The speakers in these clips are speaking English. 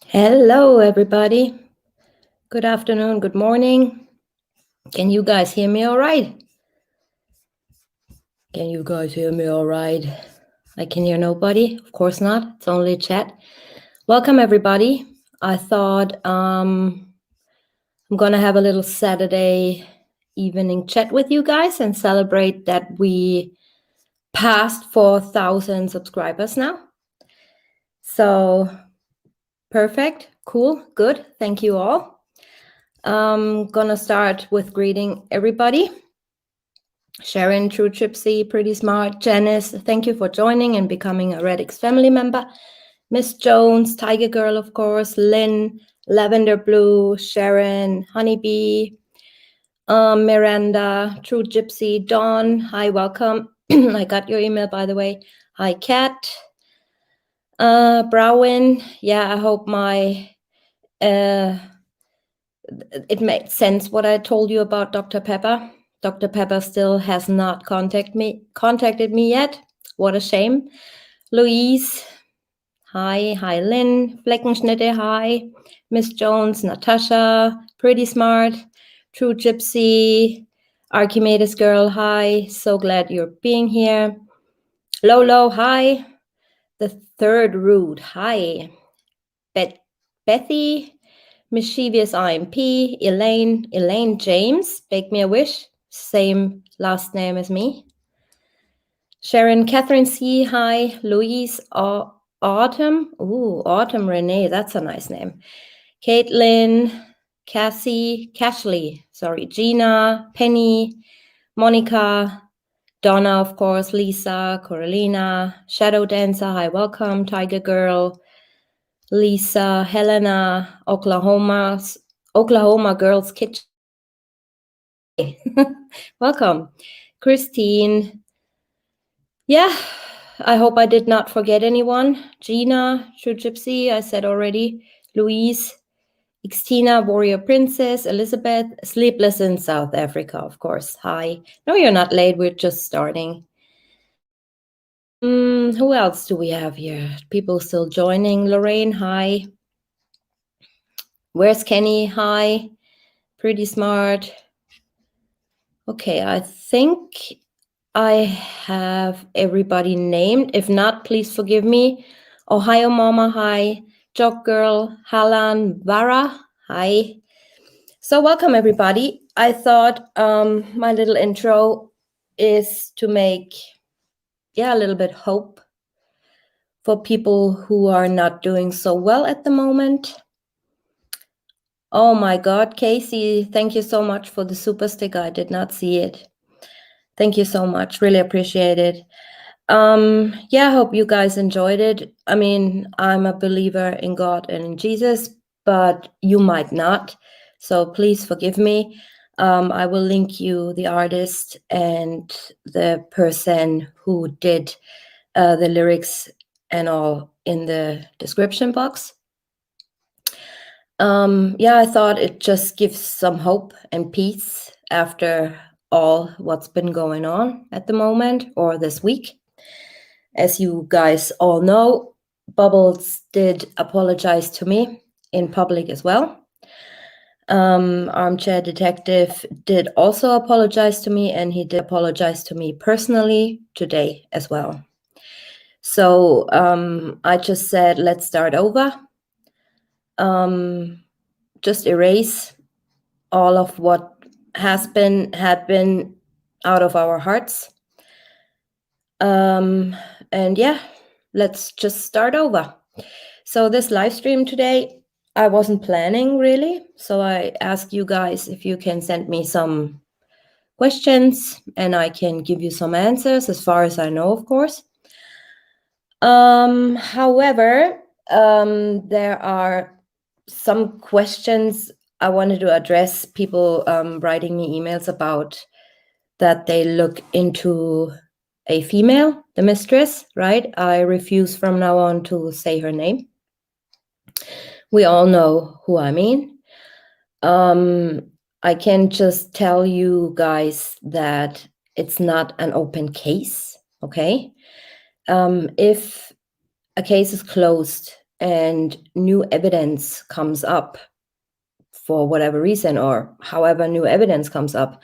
Hello, everybody. Good afternoon, good morning. Can you guys hear me all right? Can you guys hear me all right? I can hear nobody. Of course not. It's only chat. Welcome, everybody. I thought I'm going to have a little Saturday evening chat with you guys and celebrate that we passed 4,000 subscribers now. So, perfect. Cool. Good. Thank you all. I'm going to start with greeting everybody. Sharon, True Gypsy, Pretty Smart, Janice, thank you for joining and becoming a Redix family member. Miss Jones, Tiger Girl, of course, Lynn, Lavender Blue, Sharon, Honeybee, Miranda, True Gypsy, Dawn, hi, welcome. I got your email, by the way. Hi, Kat. Browin, yeah, I hope it made sense what I told you about Dr. Pepper. Dr. Pepper still has not contacted me yet. What a shame. Louise, hi. Hi, Lynn. Fleckenschnitte, hi. Miss Jones, Natasha, Pretty Smart, True Gypsy, Archimedes Girl, hi. So glad you're being here. Lolo, hi. The Third Root, hi. Bethy, Mischievous IMP, Elaine James, Bake Me a Wish, same last name as me. Sharon Catherine C, hi. Louise Autumn, Autumn Renee, that's a nice name. Caitlin, Cashley, Gina, Penny, Monica, Donna, of course, Lisa, Coralina, Shadow Dancer, hi, welcome. Tiger Girl, Lisa, Helena, Oklahoma Girls Kitchen. Welcome. Christine. Yeah, I hope I did not forget anyone. Gina, True Gypsy, I said already. Louise, Xtina, Warrior Princess, Elizabeth, Sleepless in South Africa, of course. Hi. No, you're not late. We're just starting. Who else do we have here? People still joining. Lorraine, hi. Where's Kenny? Hi. Pretty Smart. Okay, I think I have everybody named. If not, please forgive me. Ohio Mama, hi. Jog Girl, Halan, Vara, hi. So welcome, everybody. I thought my little intro is to make, a little bit hope for people who are not doing so well at the moment. Oh my God, Casey, thank you so much for the super sticker. I did not see it. Thank you so much. Really appreciate it. I hope you guys enjoyed it. I mean, I'm a believer in God and in Jesus, but you might not. So please forgive me. I will link you the artist and the person who did the lyrics and all in the description box. I thought it just gives some hope and peace after all what's been going on at the moment or this week. As you guys all know, Bubbles did apologize to me in public as well. Armchair Detective did also apologize to me, and he did apologize to me personally today as well. So I just said, let's start over. Just erase all of what had been out of our hearts. Let's just start over. So this live stream today, I wasn't planning really. So I asked you guys if you can send me some questions and I can give you some answers as far as I know, of course. However, there are some questions I wanted to address. People writing me emails about that they look into a female, the mistress, right? I refuse from now on to say her name. We all know who I mean. I can just tell you guys that it's not an open case, okay? If a case is closed and new evidence comes up for whatever reason, or however new evidence comes up,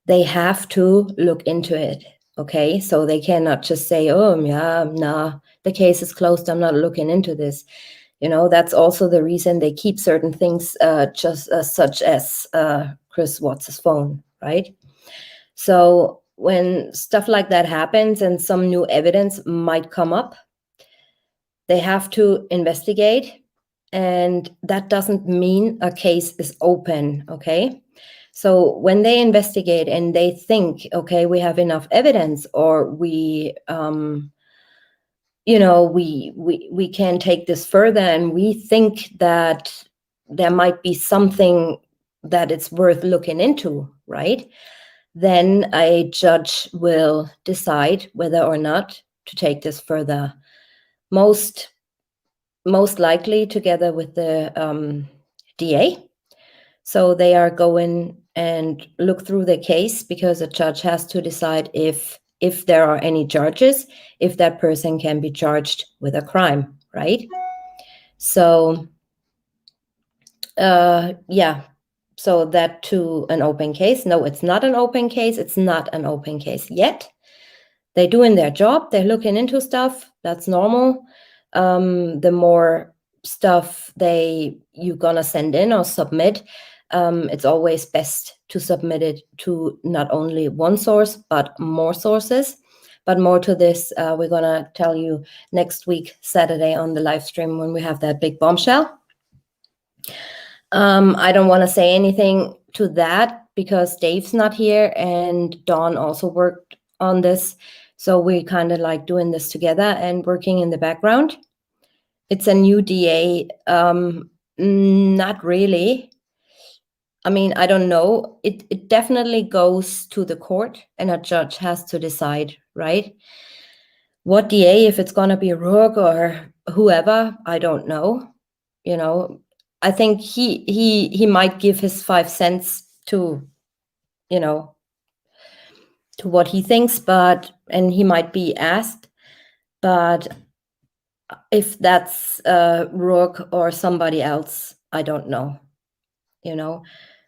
they have to look into it. Okay, so they cannot just say, oh yeah, nah, the case is closed, I'm not looking into this. That's also the reason they keep certain things, just such as Chris Watts' phone, right? So when stuff like that happens and some new evidence might come up, they have to investigate, and that doesn't mean a case is open, okay? So when they investigate and they think, okay, we have enough evidence, or we can take this further, and we think that there might be something that it's worth looking into, right? Then a judge will decide whether or not to take this further. Most likely together with the DA. So they are going and look through the case, because a judge has to decide if there are any charges, if that person can be charged with a crime, right? So so that to an open case. No, it's not an open case. It's not an open case yet. They're doing their job. They're looking into stuff. That's normal. The more stuff you're gonna send in or submit, it's always best to submit it to not only one source, but more sources. But more to this, we're gonna tell you next week, Saturday, on the live stream, when we have that big bombshell. I don't want to say anything to that because Dave's not here, and Dawn also worked on this. So we're kind of like doing this together and working in the background. It's a new DA. Not really. I mean, I don't know. It definitely goes to the court, and a judge has to decide, right? What DA, if it's going to be Rourke or whoever, I don't know. I think he might give his 5 cents to, to what he thinks, and he might be asked, but if that's Rourke or somebody else, I don't know,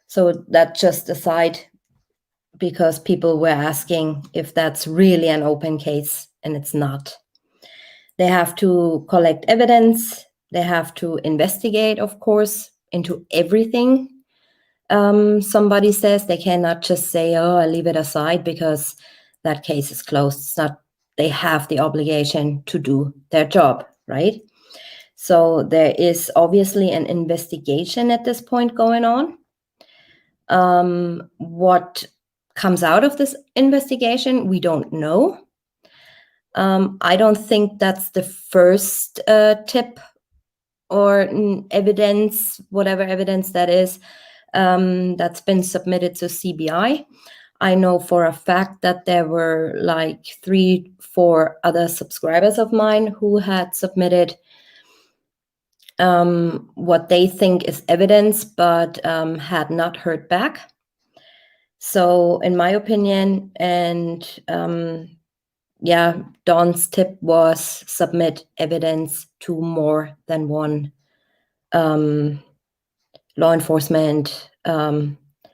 So that just aside, because people were asking if that's really an open case, and it's not. They have to collect evidence. They have to investigate, of course, into everything somebody says. They cannot just say, oh, I leave it aside because that case is closed. It's not. They have the obligation to do their job, right? So there is obviously an investigation at this point going on. What comes out of this investigation, we don't know. I don't think that's the first tip or evidence, whatever evidence that is, that's been submitted to CBI. I know for a fact that there were like 3-4 other subscribers of mine who had submitted what they think is evidence, but had not heard back. So in my opinion, and Dawn's tip was submit evidence to more than one law enforcement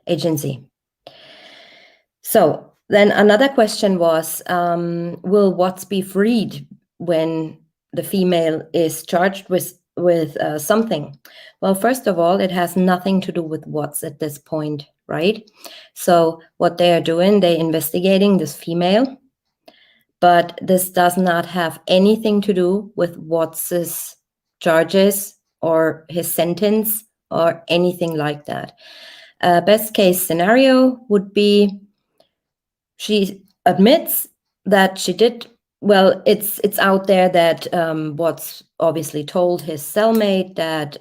agency. So then another question was, will Watts be freed when the female is charged with something? Well, first of all, it has nothing to do with Watts at this point, right? So what they are doing, they're investigating this female, but this does not have anything to do with Watts's charges or his sentence or anything like that. Best case scenario would be she admits that she did. Well, it's out there that Watts obviously told his cellmate that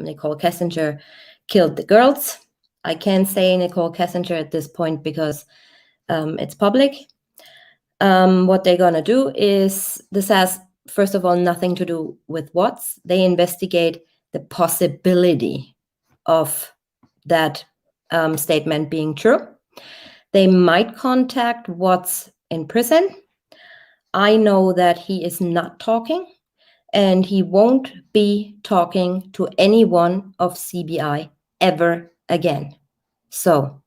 Nicole Kessinger killed the girls. I can't say Nicole Kessinger at this point because it's public. What they're going to do is, this has, first of all, nothing to do with Watts. They investigate the possibility of that statement being true. They might contact Watts in prison. I know that he is not talking, and he won't be talking to anyone of CBI ever again. So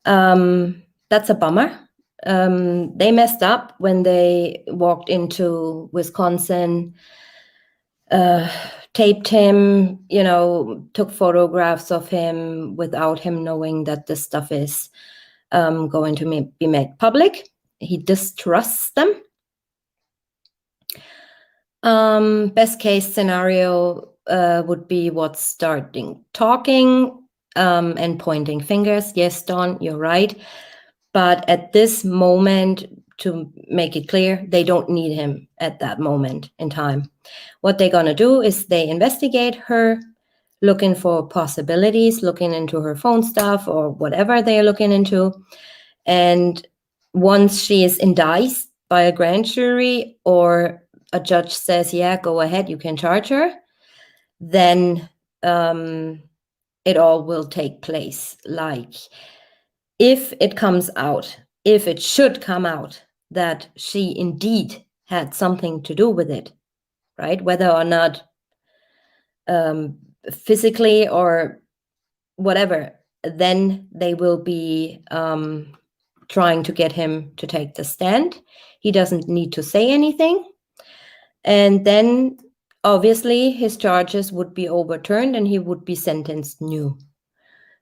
that's a bummer. They messed up when they walked into Wisconsin, taped him, took photographs of him without him knowing that this stuff is going to be made public. He distrusts them. Best case scenario would be what's starting talking and pointing fingers. Yes, Dawn, you're right. But at this moment, to make it clear, they don't need him at that moment in time. What they're going to do is they investigate her, looking for possibilities, looking into her phone stuff or whatever they're looking into. And once she is indicted by a grand jury or a judge says, yeah, go ahead, you can charge her, then it all will take place. Like, if it comes out, if it should come out that she indeed had something to do with it, right? Whether or not physically or whatever, then they will be trying to get him to take the stand. He doesn't need to say anything. And then obviously his charges would be overturned and he would be sentenced new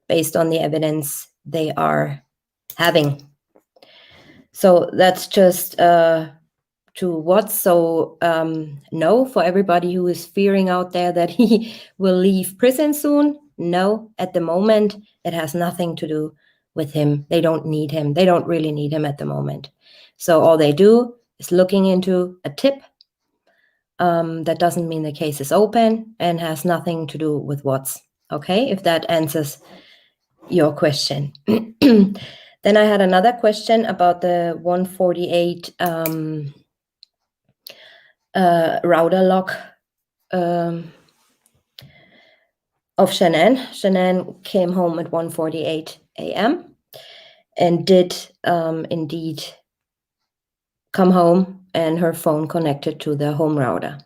based on the evidence they are having. So that's just to what? So no, for everybody who is fearing out there that he will leave prison soon, no, at the moment, it has nothing to do with him. They don't need him. They don't really need him at the moment. So all they do is looking into a tip. That doesn't mean the case is open and has nothing to do with what's. Okay, if that answers your question. Then I had another question about the 148 router lock of Shanann. Shanann came home at 1:48 a.m. and did indeed come home and her phone connected to the home router.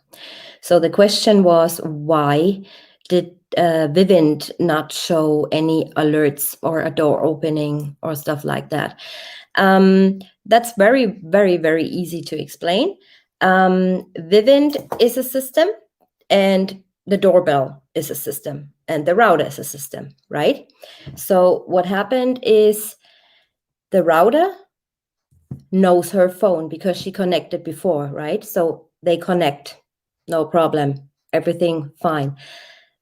So the question was, why did Vivint not show any alerts or a door opening or stuff like that? That's very, very, very easy to explain. Vivint is a system and the doorbell is a system and the router is a system, right? So what happened is the router knows her phone because she connected before, right? So they connect, no problem, everything fine.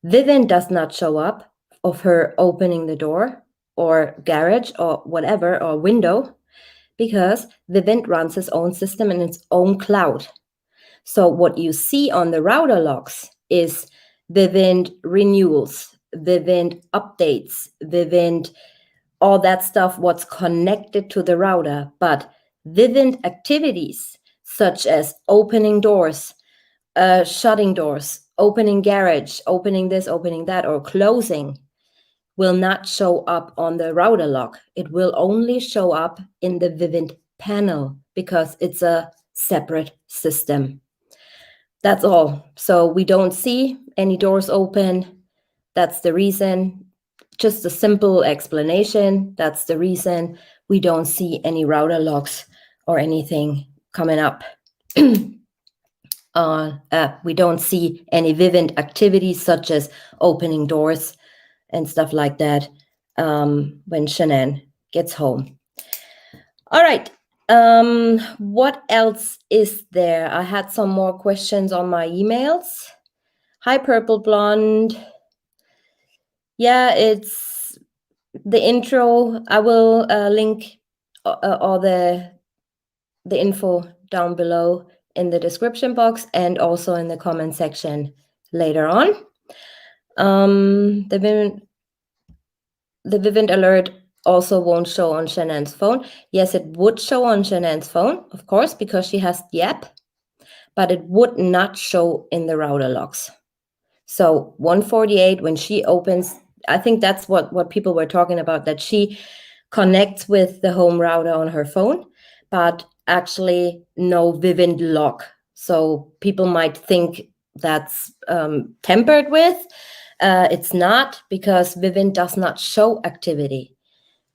Vivint does not show up of her opening the door or garage or whatever or window because Vivint runs its own system in its own cloud. So what you see on the router logs is Vivint renewals, Vivint updates, Vivint, all that stuff, what's connected to the router. But Vivint activities such as opening doors, shutting doors, opening garage, opening this, opening that, or closing will not show up on the router log. It will only show up in the Vivint panel because it's a separate system. That's all. So we don't see any doors open. That's the reason. Just a simple explanation. That's the reason we don't see any router logs or anything coming up. We don't see any Vivint activities such as opening doors and stuff like that when Shanann gets home. All right. What else is there? I had some more questions on my emails. Hi, Purple Blonde. Yeah, it's the intro. I will link all the info down below in the description box and also in the comment section later on. The Vivint alert also won't show on Shanann's phone. Yes, it would show on Shanann's phone, of course, because she has the app, but it would not show in the router logs. So 148, when she opens, I think that's what people were talking about, that she connects with the home router on her phone, but actually no Vivint log. So people might think that's tampered with. It's not, because Vivint does not show activity,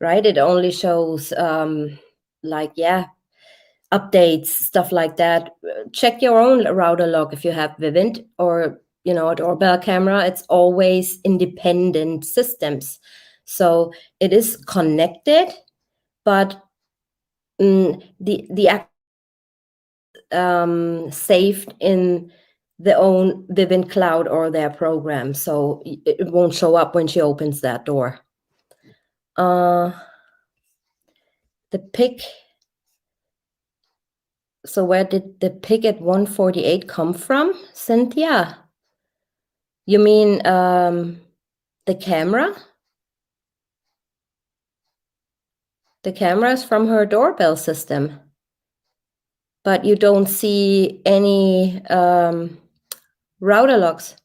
right? It only shows updates, stuff like that. Check your own router log if you have Vivint or a doorbell camera. It's always independent systems. So it is connected, but the saved in their own Vivint cloud or their program, so it won't show up when she opens that door. The pic. So where did the pic at 148 come from, Cynthia? You mean the camera? The camera is from her doorbell system, but you don't see any router logs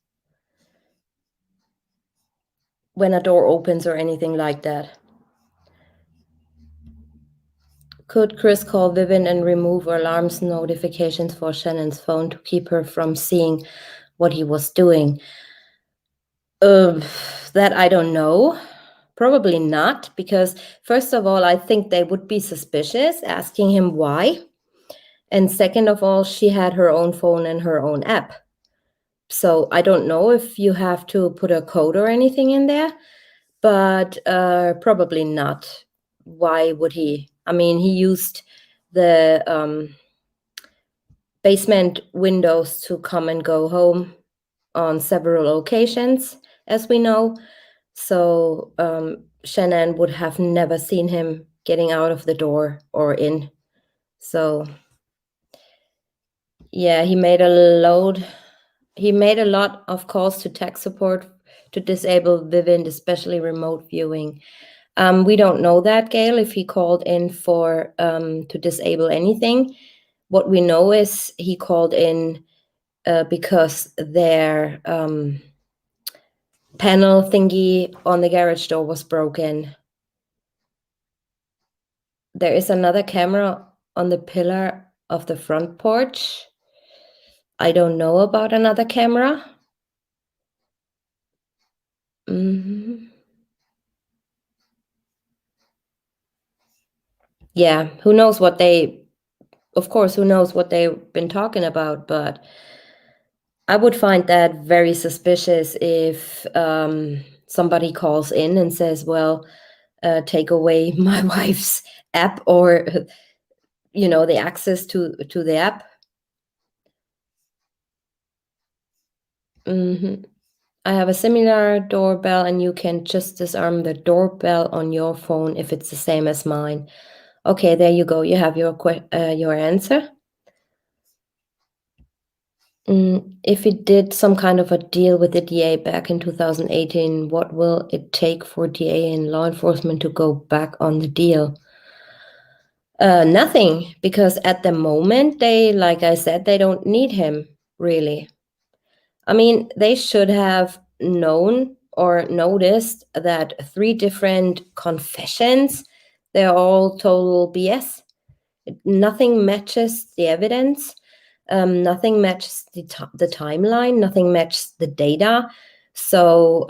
when a door opens or anything like that. Could Chris call Vivint and remove alarms notifications for Shannon's phone to keep her from seeing what he was doing? That I don't know. Probably not, because first of all, I think they would be suspicious, asking him why. And second of all, she had her own phone and her own app. So I don't know if you have to put a code or anything in there, but probably not. Why would he? I mean, he used the basement windows to come and go home on several occasions, as we know. So Shannon would have never seen him getting out of the door or in. So yeah, he made a lot of calls to tech support to disable Vivint, especially remote viewing. We don't know that, Gail, if he called in for to disable anything. What we know is he called in because their panel thingy on the garage door was broken. There is another camera on the pillar of the front porch. I don't know about another camera. Yeah, who knows what they've been talking about, but I would find that very suspicious if somebody calls in and says, well, take away my wife's app or, the access to the app. I have a similar doorbell and you can just disarm the doorbell on your phone if it's the same as mine. Okay, there you go. You have your answer. If he did some kind of a deal with the DA back in 2018, what will it take for DA and law enforcement to go back on the deal? Nothing, because at the moment, like I said, they don't need him, really. I mean, they should have known or noticed that 3 different confessions, they're all total BS. Nothing matches the evidence. Nothing matches the timeline. Nothing matches the data. So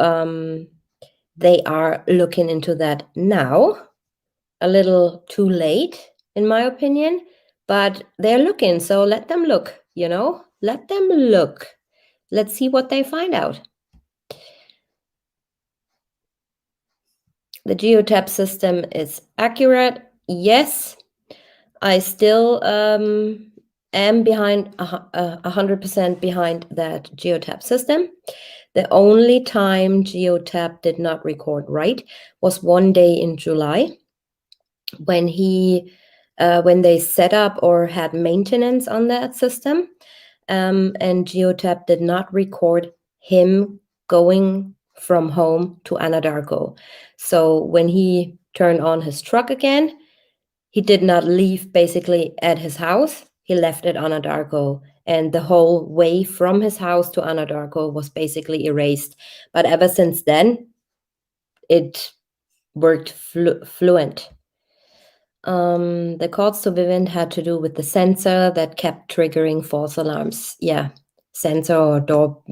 they are looking into that now. A little too late, in my opinion, but they're looking. So let them look, let them look. Let's see what they find out. The geotab system is accurate. Yes, I still am behind 100% behind that geotab system. The only time geotab did not record right was one day in July when when they set up or had maintenance on that system, and geotab did not record him going from home to Anadarko. So when he turned on his truck again, he did not leave basically at his house. He left at Anadarko, and the whole way from his house to Anadarko was basically erased. But ever since then, it worked fluent. The calls to Vivint had to do with the sensor that kept triggering false alarms. Yeah, sensor or door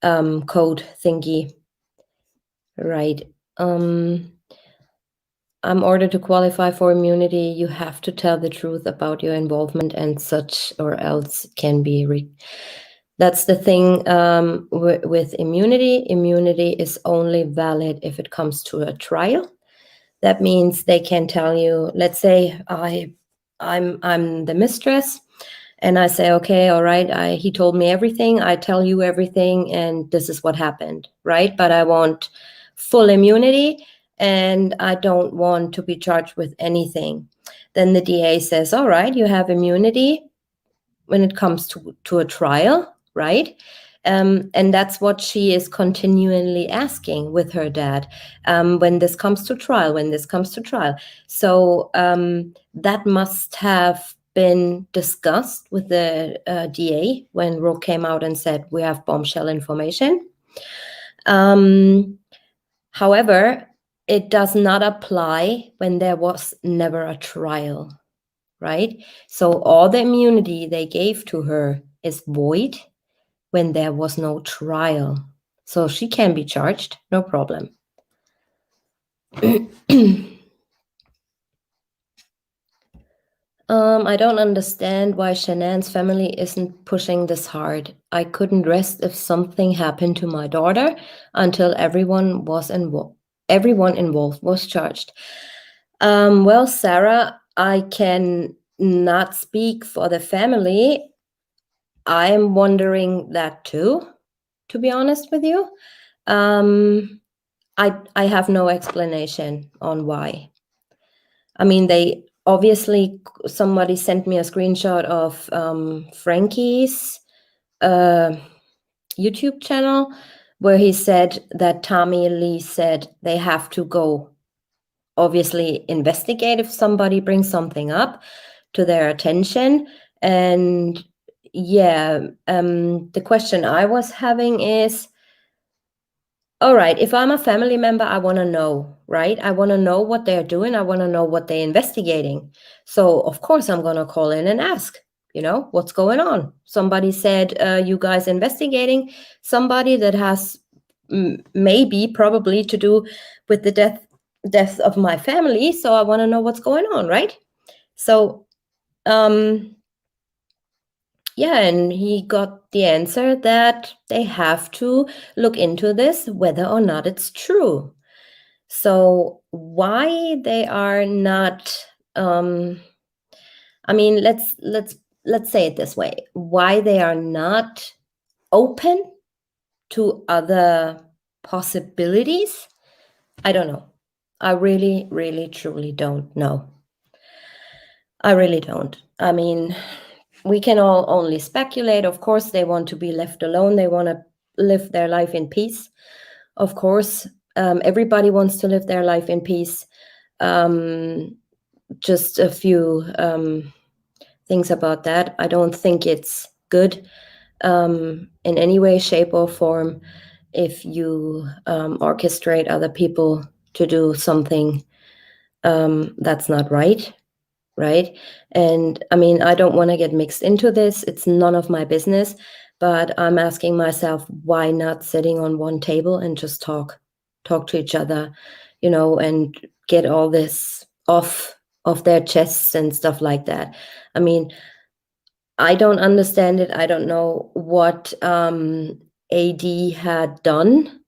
code thingy. Right. I'm ordered to qualify for immunity. You have to tell the truth about your involvement and such, or else can be. That's the thing with immunity. Immunity is only valid if it comes to a trial. That means they can tell you, let's say I'm the mistress, and I say, okay, all right, he told me everything, I tell you everything, and this is what happened, right? But I want full immunity, and I don't want to be charged with anything. Then the DA says, all right, you have immunity when it comes to a trial, right? And that's what she is continually asking with her dad. When this comes to trial, So that must have been discussed with the DA when Roe came out and said, we have bombshell information. However, it does not apply when there was never a trial, right? So all the immunity they gave to her is void when there was no trial. So she can be charged, no problem. I don't understand why Shanann's family isn't pushing this hard. I couldn't rest if something happened to my daughter until everyone involved was charged. Well, Sarah, I can not speak for the family. I'm wondering that too, to be honest with you. I have no explanation on why. I mean, they obviously, somebody sent me a screenshot of Frankie's YouTube channel where he said that Tommy Lee said they have to go obviously investigate if somebody brings something up to their attention. And yeah, the question I was having is, all right, if I'm a family member, I want to know, right? I want to know what they're doing. I want to know what they're investigating. So of course I'm going to call in and ask, what's going on? Somebody said, you guys investigating somebody that has probably to do with the death of my family. So I want to know what's going on, right? So, yeah, and he got the answer that they have to look into this, whether or not it's true. So why they are not, I mean, let's say it this way, why they are not open to other possibilities, I don't know. I really, really, truly don't know. I really don't. I mean, we can all only speculate. Of course, they want to be left alone. They want to live their life in peace. Of course, everybody wants to live their life in peace. Just a few things about that. I don't think it's good in any way, shape, or form if you orchestrate other people to do something that's not right. Right. And I mean, I don't want to get mixed into this. It's none of my business, but I'm asking myself, why not sitting on one table and just talk to each other, and get all this off their chests and stuff like that. I mean, I don't understand it. I don't know what AD had done.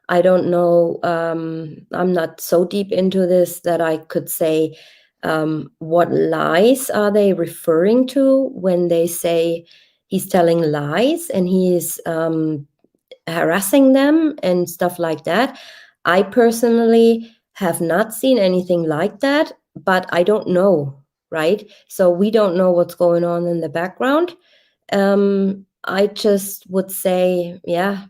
I don't know. I'm not so deep into this that I could say what lies are they referring to when they say he's telling lies and he's harassing them and stuff like that. I personally have not seen anything like that, but I don't know, right? So we don't know what's going on in the background. I just would say, yeah,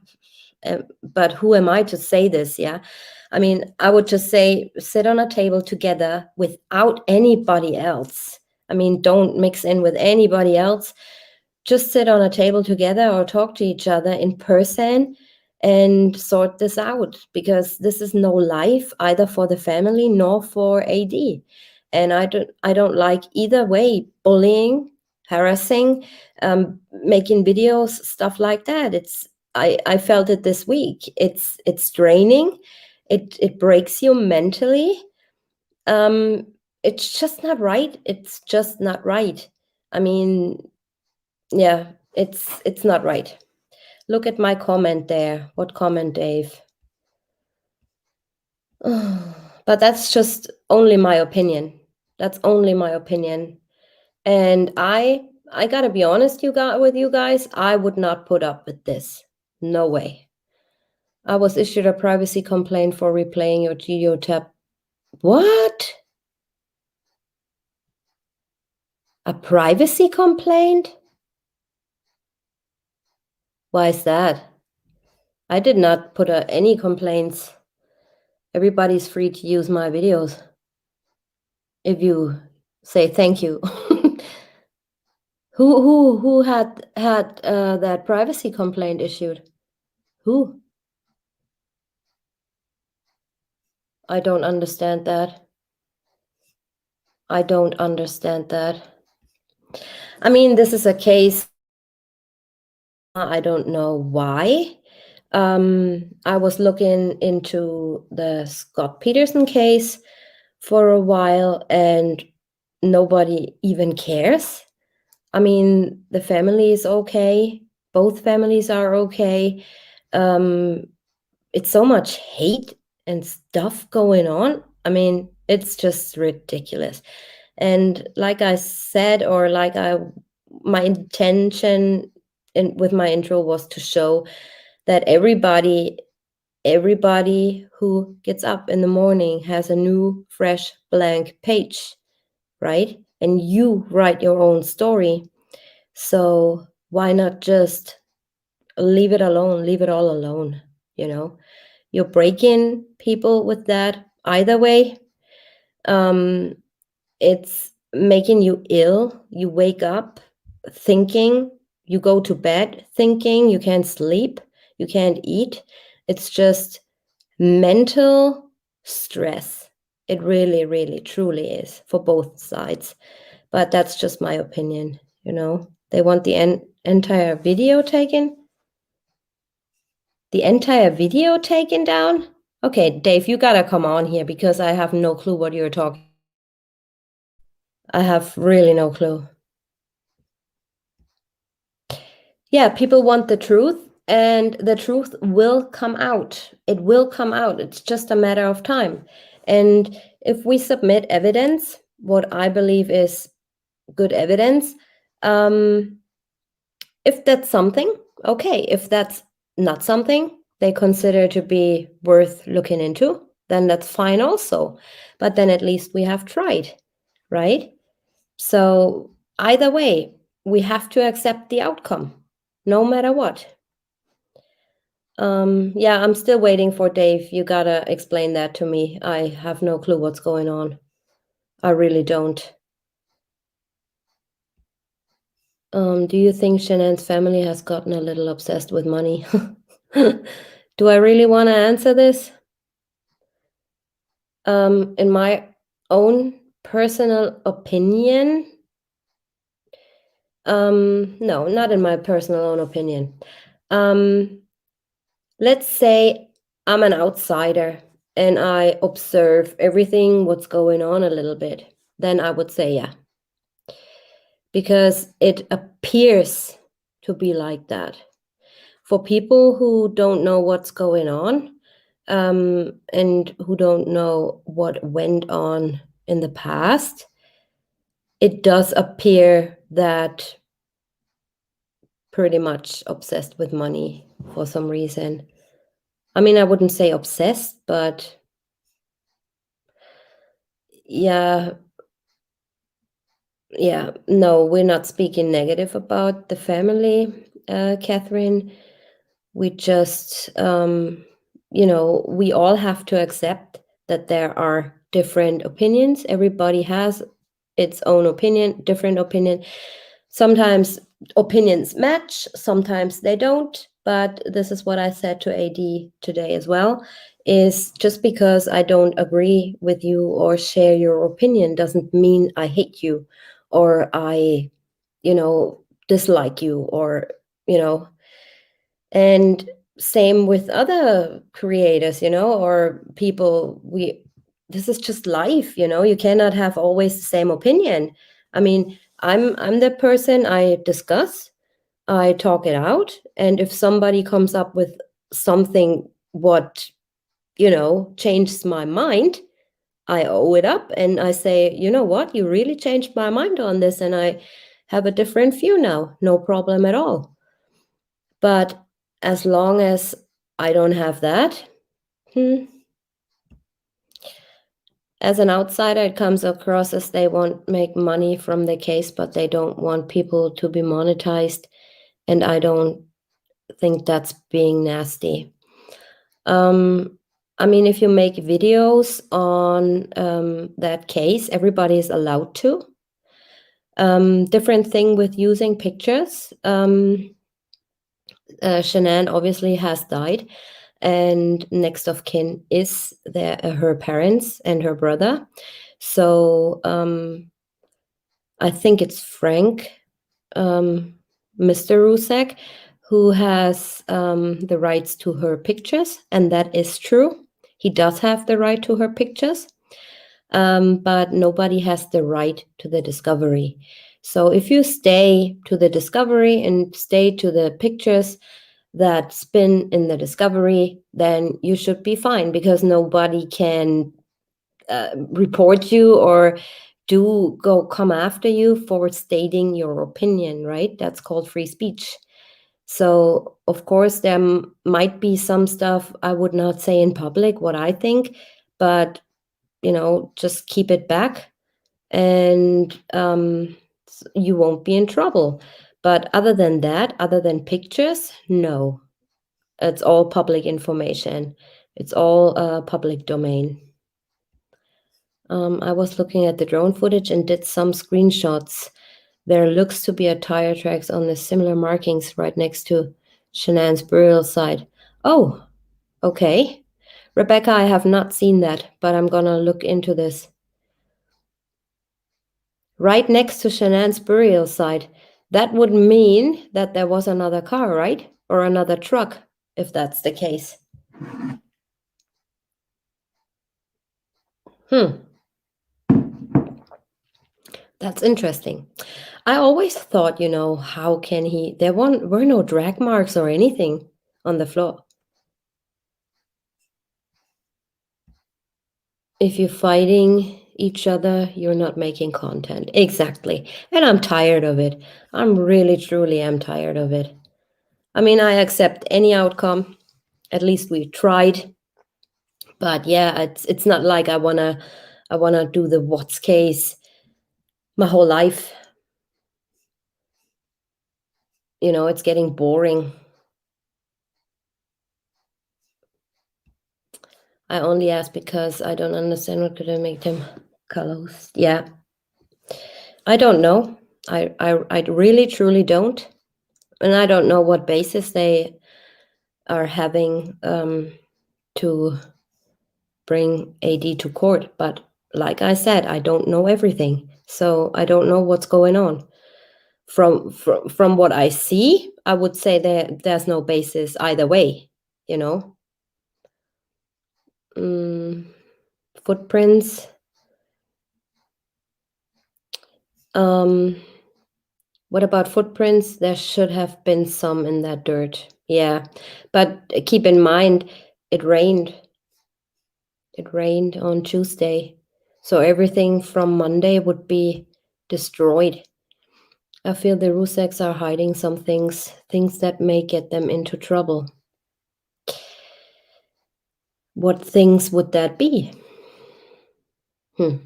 but who am I to say this? Yeah. I mean, I would just say sit on a table together without anybody else. I mean, don't mix in with anybody else. Just sit on a table together or talk to each other in person and sort this out, because this is no life either for the family nor for AD. And I don't like either way, bullying, harassing, making videos, stuff like that. I felt it this week. It's draining. It breaks you mentally. It's just not right. It's just not right. I mean, yeah, it's not right. Look at my comment there. What comment, Dave? But that's just only my opinion. That's only my opinion. And I gotta be honest, with you guys, I would not put up with this. No way. I was issued a privacy complaint for replaying your video tab. What? A privacy complaint? Why is that? I did not put any complaints. Everybody's free to use my videos. If you say thank you. Who had that privacy complaint issued? Who? I don't understand that. I don't understand that. I mean, this is a case. I don't know why. I was looking into the Scott Peterson case for a while, and nobody even cares. I mean, the family is okay. Both families are okay. It's so much hate and stuff going on. I mean, it's just ridiculous. And like I said, or my intention with my intro was to show that everybody who gets up in the morning has a new, fresh, blank page, right? And you write your own story. So why not just leave it alone, leave it all alone, you know? You're breaking people with that either way. It's making you ill. You wake up thinking, you go to bed thinking, you can't sleep, you can't eat. It's just mental stress. It really, really, truly is for both sides. But that's just my opinion, you know? They want the entire video taken? The entire video taken down? Okay, Dave, you gotta come on here, because I have no clue what you're talking. I have really no clue. Yeah, people want the truth, and the truth will come out. It will come out. It's just a matter of time. And if we submit evidence, what I believe is good evidence, if that's something, okay. If that's not something they consider to be worth looking into, then that's fine also. But then at least we have tried, right? So either way, we have to accept the outcome, no matter what. Yeah, I'm still waiting for Dave. You gotta explain that to me. I have no clue what's going on. I really don't. Do you think Shannon's family has gotten a little obsessed with money? Do I really want to answer this? In my own personal opinion, no, not in my personal own opinion. Let's say I'm an outsider and I observe everything what's going on a little bit, then I would say yeah. Because it appears to be like that. For people who don't know what's going on, and who don't know what went on in the past, it does appear that pretty much obsessed with money for some reason. I mean, I wouldn't say obsessed, but yeah, no, we're not speaking negative about the family, Catherine. We just, we all have to accept that there are different opinions. Everybody has its own opinion, different opinion. Sometimes opinions match, sometimes they don't. but this is what I said to AD today as well, is just because I don't agree with you or share your opinion doesn't mean I hate you or I, dislike you or, and same with other creators, or people. This is just life, you cannot have always the same opinion. I mean, I'm the person, I discuss, I talk it out, and if somebody comes up with something what, changes my mind, I owe it up and I say, you know what, you really changed my mind on this and I have a different view now. No problem at all. But as long as I don't have that, as an outsider, it comes across as they want make money from the case, but they don't want people to be monetized. And I don't think that's being nasty. I mean, if you make videos on that case, everybody is allowed to. Different thing with using pictures. Shanann obviously has died, and next of kin is her parents and her brother. So I think it's Frank, Mr. Rusek, who has the rights to her pictures, and that is true. He does have the right to her pictures, but nobody has the right to the discovery. So if you stay to the discovery and stay to the pictures that spin in the discovery, then you should be fine because nobody can report you or come after you for stating your opinion, right? That's called free speech. So of course there might be some stuff I would not say in public what I think, but just keep it back and you won't be in trouble. But other than that, other than pictures, no, it's all public information. It's all public domain. I was looking at the drone footage and did some screenshots. There looks to be a tire tracks on the similar markings right next to Shanann's burial site. Oh, okay. Rebecca, I have not seen that, but I'm gonna look into this. Right next to Shanann's burial site. That would mean that there was another car, right? Or another truck, if that's the case. That's interesting. I always thought, how can he? There were no drag marks or anything on the floor. If you're fighting each other, you're not making content. Exactly. And I'm tired of it. I'm really, truly am tired of it. I mean, I accept any outcome. At least we tried. But yeah, it's not like I wanna do the Watts case my whole life. It's getting boring. I only ask because I don't understand what could make them close. Yeah. I don't know. I really truly don't. And I don't know what basis they are having to bring AD to court. But like I said, I don't know everything. So I don't know what's going on. From what I see, I would say that there's no basis either way, Footprints. What about footprints? There should have been some in that dirt. Yeah, but keep in mind, it rained. It rained on Tuesday. So everything from Monday would be destroyed. I feel the Ruseks are hiding some things that may get them into trouble. What things would that be? Let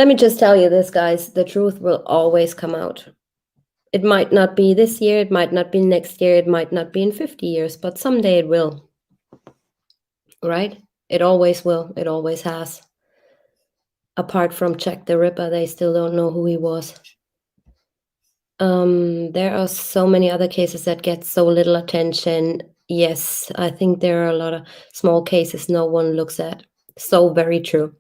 me just tell you this, guys. The truth will always come out. It might not be this year, it might not be next year, it might not be in 50 years, but someday it will. Right? It always will. It always has. Apart from Jack the Ripper, they still don't know who he was. There are so many other cases that get so little attention. Yes, I think there are a lot of small cases no one looks at. So very true.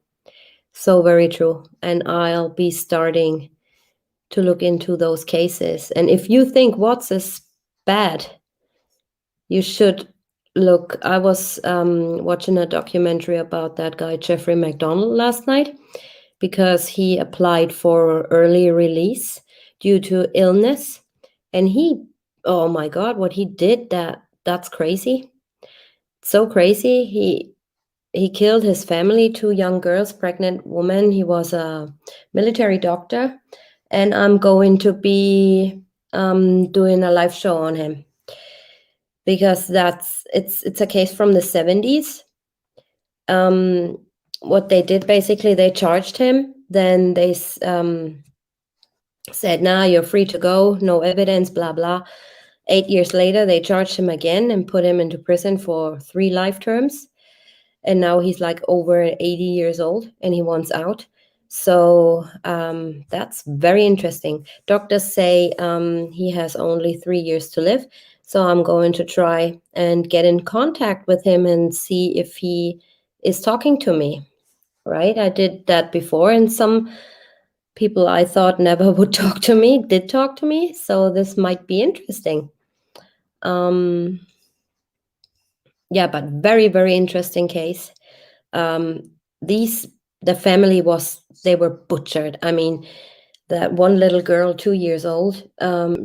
So very true. And I'll be starting to look into those cases. And if you think Watts is bad, you should look. I was watching a documentary about that guy, Jeffrey McDonald, last night because he applied for early release due to illness. And he, oh my God, what he did, that's crazy. So crazy. He killed his family, 2 young girls, pregnant woman. He was a military doctor. And I'm going to be doing a live show on him because it's a case from the 70s. What they did, basically, they charged him. Then they said, nah, you're free to go, no evidence, blah, blah. 8 years later, they charged him again and put him into prison for 3 life terms. And now he's like over 80 years old and he wants out. So that's very interesting. Doctors say he has only 3 years to live. So I'm going to try and get in contact with him and see if he is talking to me, right? I did that before, and some people I thought never would talk to me did talk to me. So this might be interesting. Yeah, but very, very interesting case. The family they were butchered. I mean, that one little girl, 2 years old,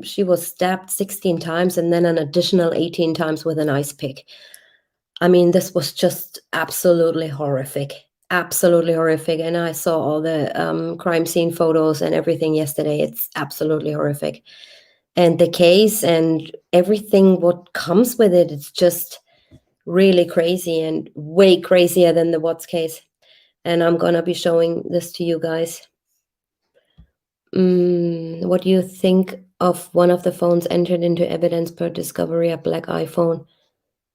she was stabbed 16 times and then an additional 18 times with an ice pick. I mean, this was just absolutely horrific. Absolutely horrific. And I saw all the crime scene photos and everything yesterday. It's absolutely horrific. And the case and everything what comes with it, it's just really crazy and way crazier than the Watts case. And I'm going to be showing this to you guys. What do you think of one of the phones entered into evidence per discovery, a black iPhone?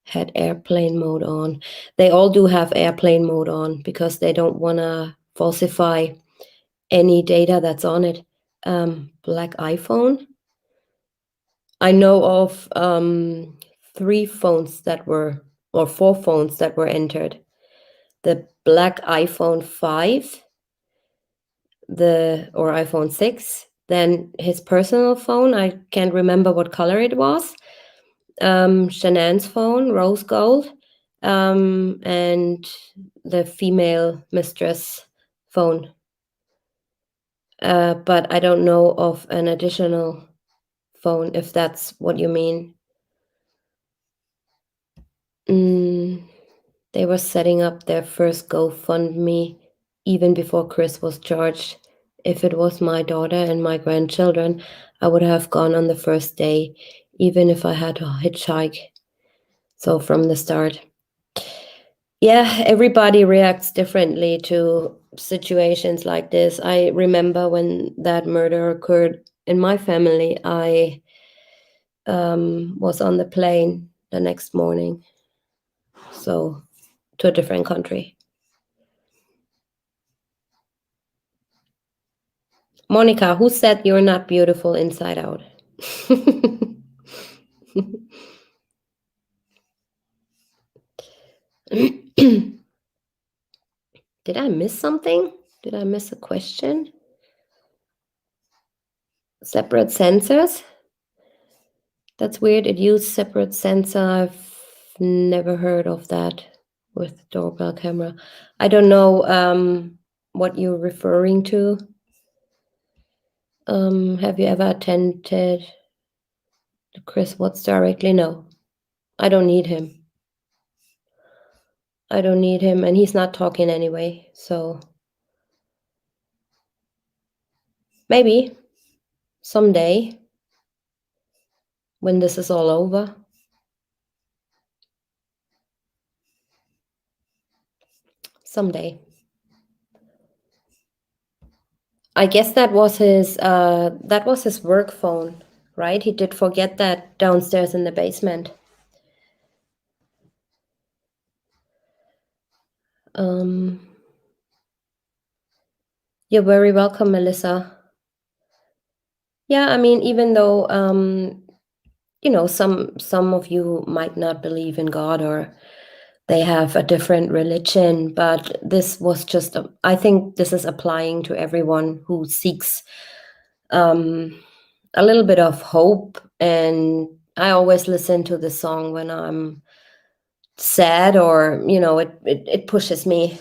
Had airplane mode on. They all do have airplane mode on because they don't want to falsify any data that's on it. Black iPhone. I know of 3 phones that were, or 4 phones that were entered. The black iPhone 5, or iPhone 6, then his personal phone, I can't remember what color it was, Shanann's phone, rose gold, and the female mistress phone. But I don't know of an additional phone, if that's what you mean. They were setting up their first Gofundme even before Chris was charged. If it was my daughter and my grandchildren, I would have gone on the first day, even if I had to hitchhike. So from the start. Yeah, everybody reacts differently to situations like this. I remember when that murder occurred in my family, I was on the plane the next morning, so to a different country. Monica, who said you're not beautiful inside out? Did I miss something? Did I miss a question? Separate sensors? That's weird. It used separate sensor. I've never heard of that with doorbell camera. I don't know what you're referring to. Have you ever attended Chris Watts directly? No, I don't need him. I don't need him, and he's not talking anyway, so maybe someday when this is all over. Someday. I guess that was his work phone, right? He did forget that downstairs in the basement. You're very welcome, Melissa. Yeah, I mean, even though some of you might not believe in God, or they have a different religion, but this was just I think this is applying to everyone who seeks a little bit of hope. And I always listen to the song when I'm sad, or it pushes me,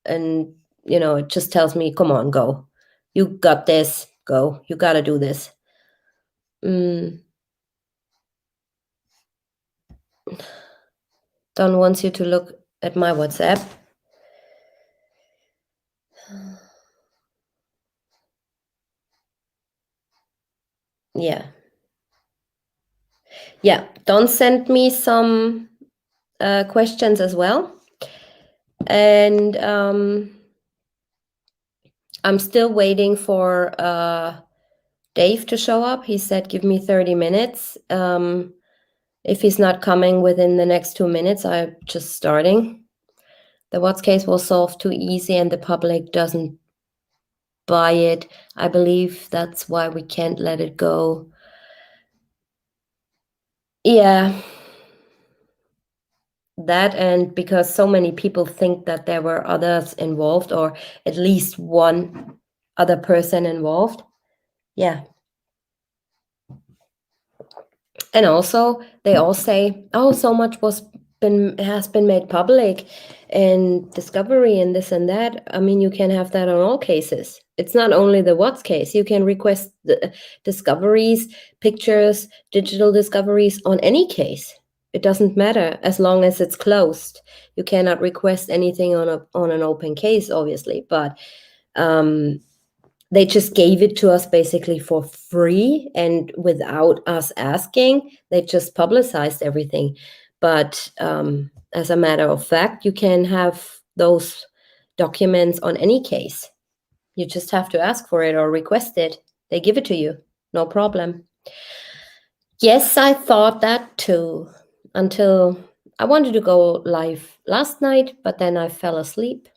and it just tells me, come on, go, you got this, go, you got to do this. Don wants you to look at my WhatsApp. Yeah. Don sent me some questions as well, and I'm still waiting for Dave to show up. He said, give me 30 minutes. If he's not coming within the next 2 minutes, I'm just starting. The Watts case was solved too easy and the public doesn't buy it. I believe that's why we can't let it go. Yeah. That, and because so many people think that there were others involved, or at least one other person involved. Yeah. And also they all say, oh, so much has been made public, and discovery and this and that. I mean, you can have that on all cases. It's not only the Watts case. You can request the discoveries, pictures, digital discoveries on any case. It doesn't matter as long as it's closed. You cannot request anything on an open case, obviously, but they just gave it to us basically for free and without us asking. They just publicized everything. But as a matter of fact, you can have those documents on any case. You just have to ask for it or request it. They give it to you. No problem. Yes, I thought that too, until I wanted to go live last night, but then I fell asleep.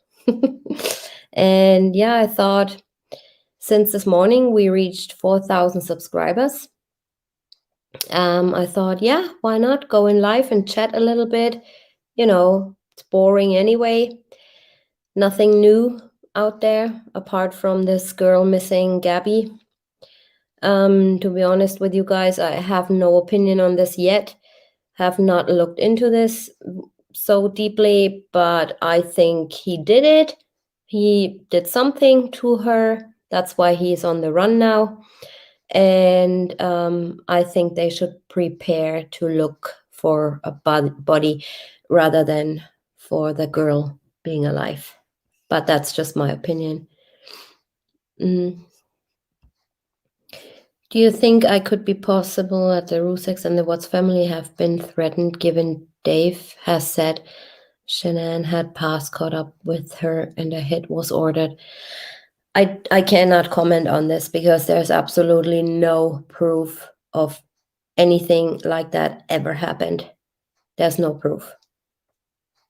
And yeah, I thought, since this morning we reached 4,000 subscribers, I thought, yeah, why not go in live and chat a little bit? It's boring anyway. Nothing new out there apart from this girl missing, Gabby. To be honest with you guys, I have no opinion on this yet. Have not looked into this so deeply, but I think he did it. He did something to her. That's why he's on the run now. And I think they should prepare to look for a body rather than for the girl being alive. But that's just my opinion. Do you think I could be possible that the Ruseks and the Watts family have been threatened, given Dave has said Shanann had passed, caught up with her, and a hit was ordered? I cannot comment on this because there's absolutely no proof of anything like that ever happened. There's no proof.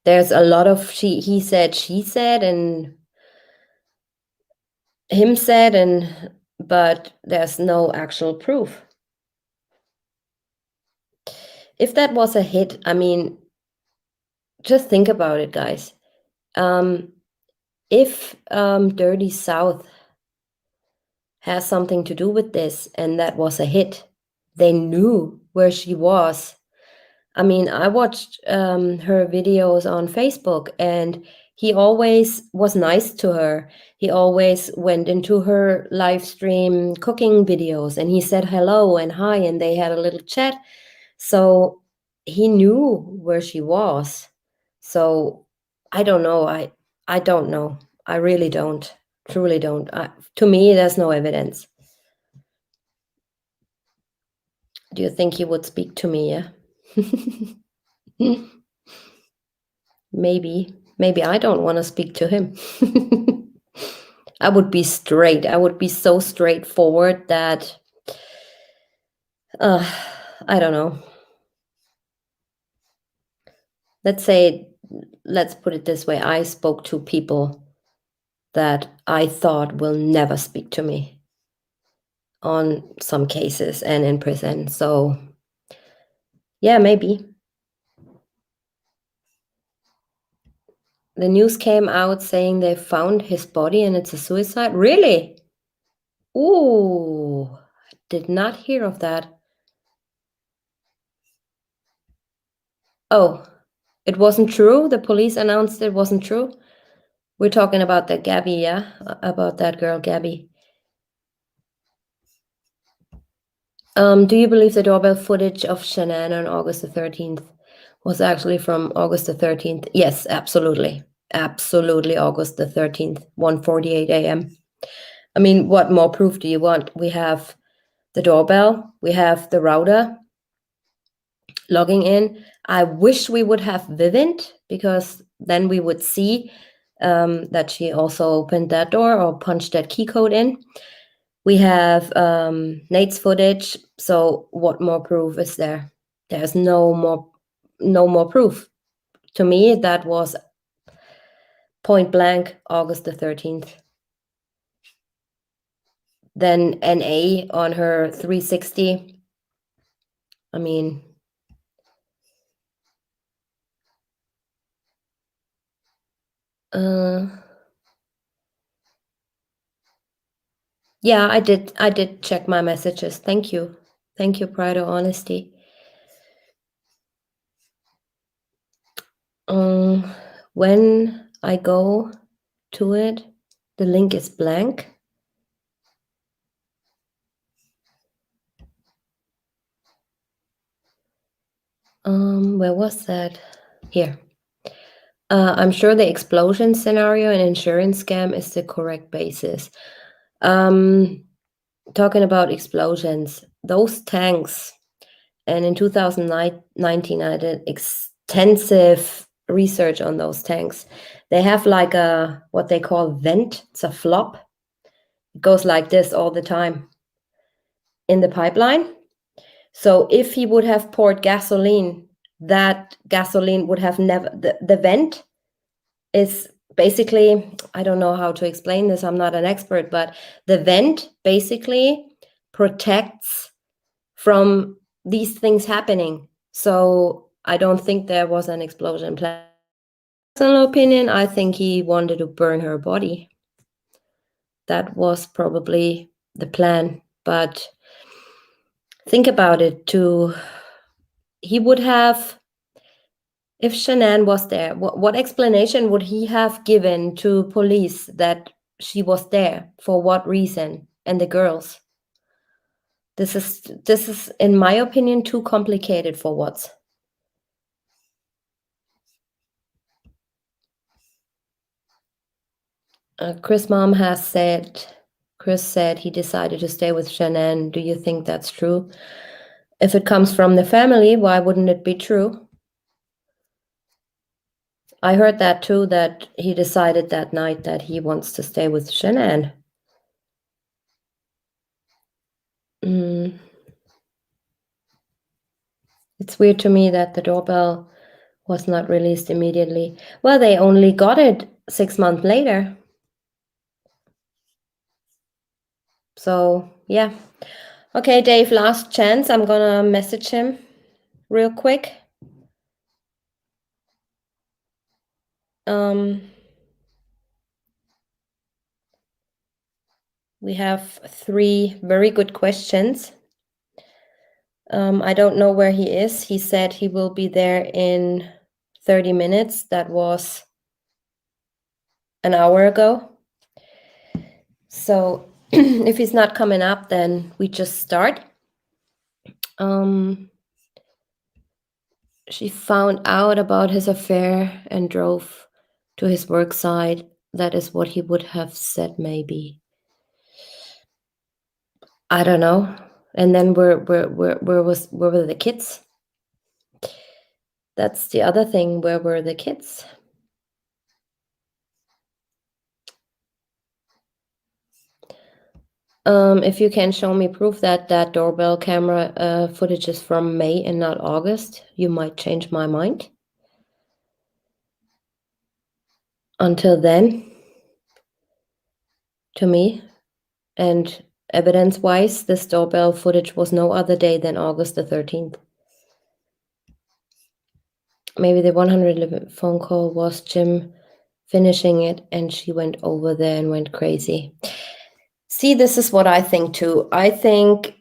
There's a lot of he said, she said, and him said, but there's no actual proof. If that was a hit, I mean, just think about it, guys. If Dirty South has something to do with this and that was a hit, they knew where she was. I mean, I watched her videos on Facebook, and he always was nice to her. He always went into her live stream cooking videos, and he said hello and hi, and they had a little chat. So he knew where she was. So I don't know. I don't know. I really don't. Truly don't. To me, there's no evidence. Do you think he would speak to me? Yeah. Maybe I don't want to speak to him. I would be straight. I would be so straightforward that I don't know. Let's put it this way. I spoke to people that I thought will never speak to me. on some cases and in prison. So yeah, maybe. The news came out saying they found his body and it's a suicide. Really? Ooh, did not hear of that. Oh, it wasn't true? The police announced it wasn't true? We're talking about that Gabby, yeah? About that girl, Gabby. Do you believe the doorbell footage of Shanann on August the 13th was actually from August the 13th? Yes, absolutely. Absolutely August the 13th, 1:48 a.m. I mean, what more proof do you want? We have the doorbell, we have the router logging in. I wish we would have Vivint, because then we would see that she also opened that door or punched that key code in. We have Nate's footage. So what more proof is there? There's no more proof. To me, that was point blank August the 13th. Then NA on her 360. I mean, yeah, I did check my messages. Thank you, Pride of Honesty. When I go to it, the link is blank. Where was that? Here. I'm sure the explosion scenario and insurance scam is the correct basis. Talking about explosions, those tanks, and in 2019, I did extensive research on those tanks. They have like a, what they call vent. It's a flop. It goes like this all the time in the pipeline. So if he would have poured gasoline, that gasoline would have never, the vent is basically, I don't know how to explain this, I'm not an expert, but the vent basically protects from these things happening. So I don't think there was an explosion plan. Personal opinion, I think he wanted to burn her body. That was probably the plan. But think about it, he would have, if Shanann was there, what explanation would he have given to police that she was there? For what reason? And the girls? This is, in my opinion, too complicated for what. Chris' mom has said, Chris said he decided to stay with Shanann. Do you think that's true? If it comes from the family, why wouldn't it be true? I heard that too, that he decided that night that he wants to stay with Shanann. It's weird to me that the doorbell was not released immediately. Well, they only got it 6 months later. So, yeah. Okay, Dave, last chance. I'm gonna message him real quick. We have 3 very good questions. I don't know where he is. He said he will be there in 30 minutes. That was an hour ago. So if he's not coming up, then we just start. She found out about his affair and drove to his work site. That is what he would have said, maybe. I don't know. And then where were the kids? That's the other thing. Where were the kids? If you can show me proof that that doorbell camera footage is from May and not August, you might change my mind. Until then, to me, and Evidence-wise, this doorbell footage was no other day than August the 13th. Maybe the 111 phone call was Jim finishing it, and she went over there and went crazy. See, this is what I think too. I think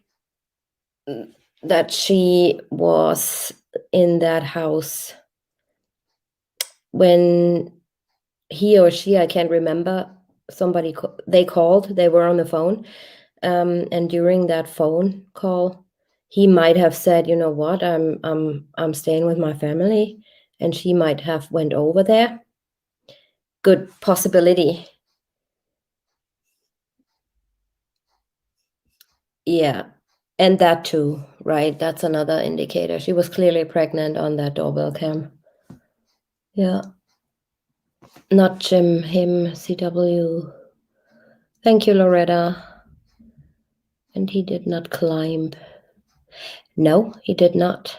that she was in that house when he or she, I can't remember, somebody, they called, they were on the phone. And during that phone call, he might have said, you know what, I'm staying with my family, and she might have went over there. Good possibility. Yeah, and that too, right? That's another indicator. She was clearly pregnant on that doorbell cam. Yeah. Not Jim, him, CW. Thank you, Loretta. And he did not climb. No, he did not.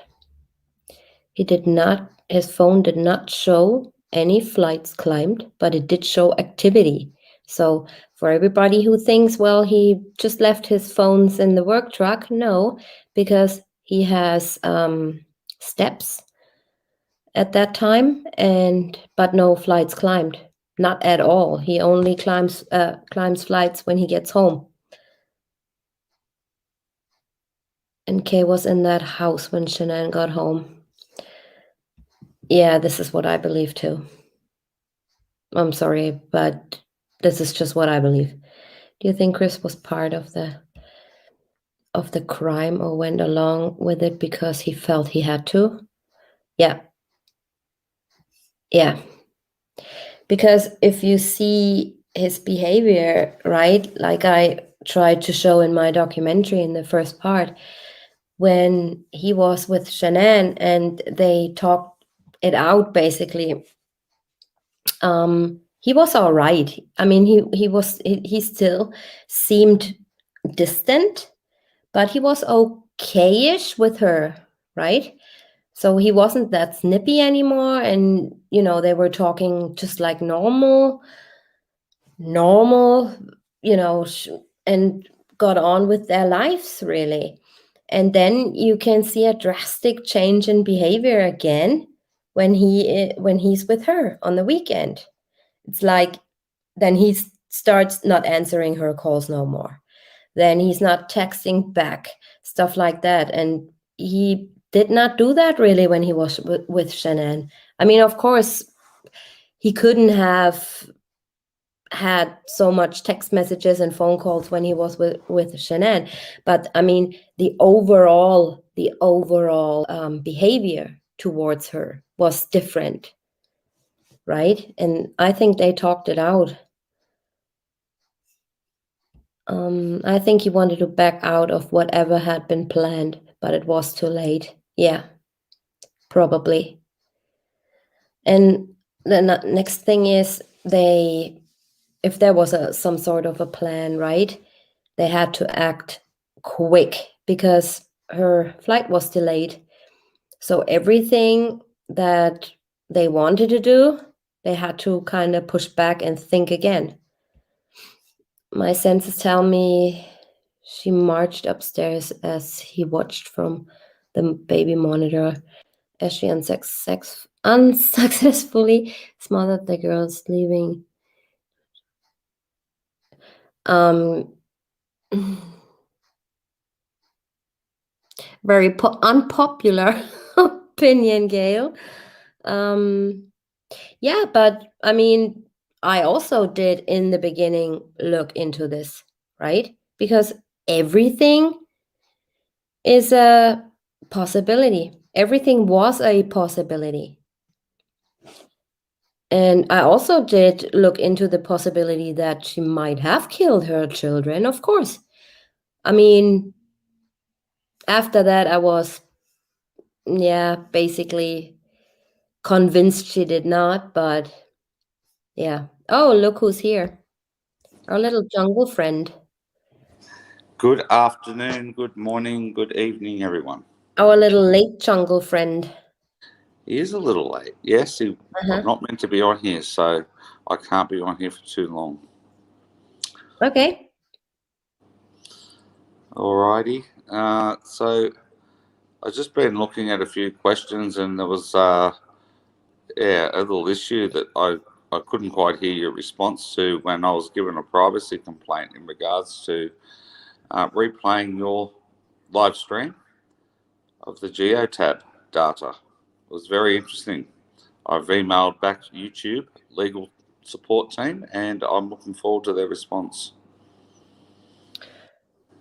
He did not. His phone did not show any flights climbed, but it did show activity. So for everybody who thinks, well, he just left his phones in the work truck, no, because he has steps at that time, but no flights climbed, not at all. He only climbs flights when he gets home. And Kay was in that house when Shanann got home. Yeah, this is what I believe too. I'm sorry, but this is just what I believe. Do you think Chris was part of the crime or went along with it because he felt he had to? Yeah. Yeah. Because if you see his behavior, right, like I tried to show in my documentary in the first part, when he was with Shanann and they talked it out, basically, he was all right. I mean, he still seemed distant, but he was okay-ish with her, right? So he wasn't that snippy anymore, and they were talking just like normal, and got on with their lives, really. And then you can see a drastic change in behavior again when he's with her on the weekend. It's like then he starts not answering her calls no more. Then he's not texting back, stuff like that. And he did not do that really when he was with Shanann. I mean, of course, he couldn't have had so much text messages and phone calls when he was with Shanann. But I mean, the overall behavior towards her was different, right? And I think they talked it out. I think he wanted to back out of whatever had been planned, but it was too late. Yeah, probably. And the next thing is if there was some sort of a plan, right, they had to act quick because her flight was delayed. So everything that they wanted to do, they had to kind of push back and think again. My senses tell me she marched upstairs as he watched from the baby monitor as she unsuccessfully smothered the girls, leaving. Very unpopular opinion, Gail. Yeah, but I mean, I also did in the beginning look into this, right? Because everything is a possibility. Everything was a possibility. And I also did look into the possibility that she might have killed her children, of course. I mean, after that, I was, basically convinced she did not, but yeah. Oh, look who's here. Our little jungle friend. Good afternoon, good morning, good evening, everyone. Our little late jungle friend. He is a little late. Yes, I'm not meant to be on here, so I can't be on here for too long. Okay. Alrighty. So I've just been looking at a few questions, and there was a little issue that I couldn't quite hear your response to when I was given a privacy complaint in regards to replaying your live stream of the geotab data. It was very interesting. I've emailed back to YouTube legal support team, and I'm looking forward to their response.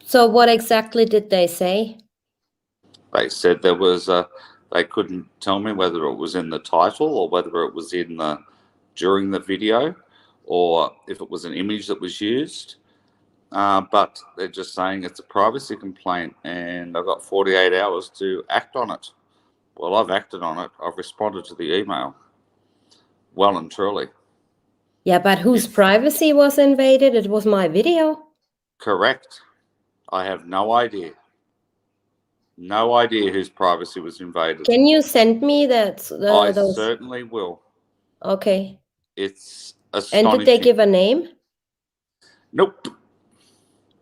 So what exactly did they say? They said they couldn't tell me whether it was in the title or whether it was during the video, or if it was an image that was used. But they're just saying it's a privacy complaint, and I've got 48 hours to act on it. Well, I've acted on it. I've responded to the email. Well and truly. Yeah, but whose privacy was invaded? It was my video. Correct. I have no idea. No idea whose privacy was invaded. Can you send me that? I certainly will. Okay. It's astonishing. And did they give a name? Nope.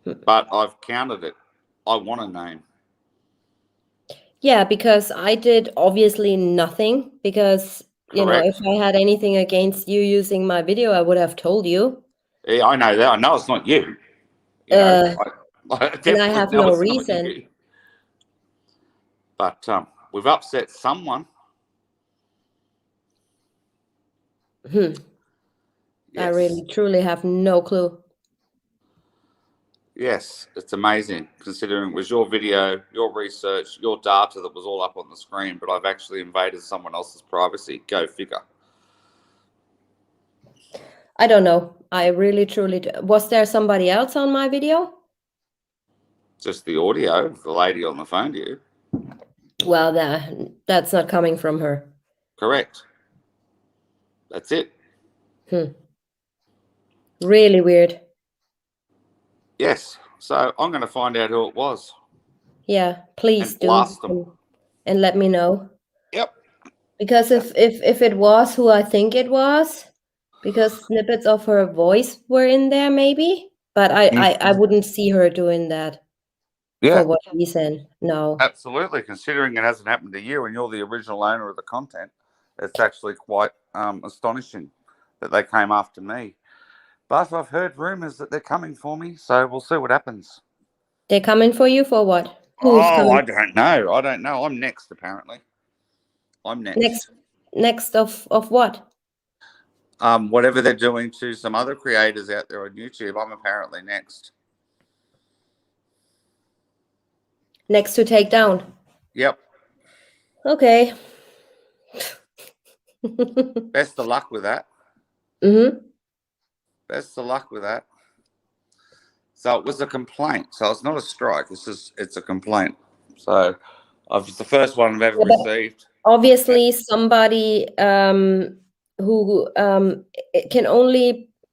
But I've counted it. I want a name. Yeah, because I did obviously nothing, because, you know, if I had anything against you using my video, I would have told you. Yeah, I know that. I know it's not you. You know, I and I have no reason. But we've upset someone. Yes. I really, truly have no clue. Yes, it's amazing, considering it was your video, your research, your data that was all up on the screen, but I've actually invaded someone else's privacy. Go figure. I don't know. I really, truly do. Was there somebody else on my video? Just the audio of the lady on the phone to you. Well, that's not coming from her. Correct. That's it. Really weird. Yes. So I'm going to find out who it was. Yeah, please and blast them. And let me know. Yep. Because if it was who I think it was, because snippets of her voice were in there, maybe, but I wouldn't see her doing that. Yeah. For what reason? No. Absolutely. Considering it hasn't happened to you and you're the original owner of the content, it's actually quite astonishing that they came after me. But I've heard rumours that they're coming for me, so we'll see what happens. They're coming for you for what? Who's coming? I don't know. I don't know. I'm next, apparently. I'm next. Next of what? Whatever they're doing to some other creators out there on YouTube, I'm apparently next. Next to take down? Yep. Okay. Best of luck with that. Mm-hmm. Best of luck with that. So it was a complaint. So it's not a strike. It's a complaint. So it's the first one I've ever received. Obviously, somebody who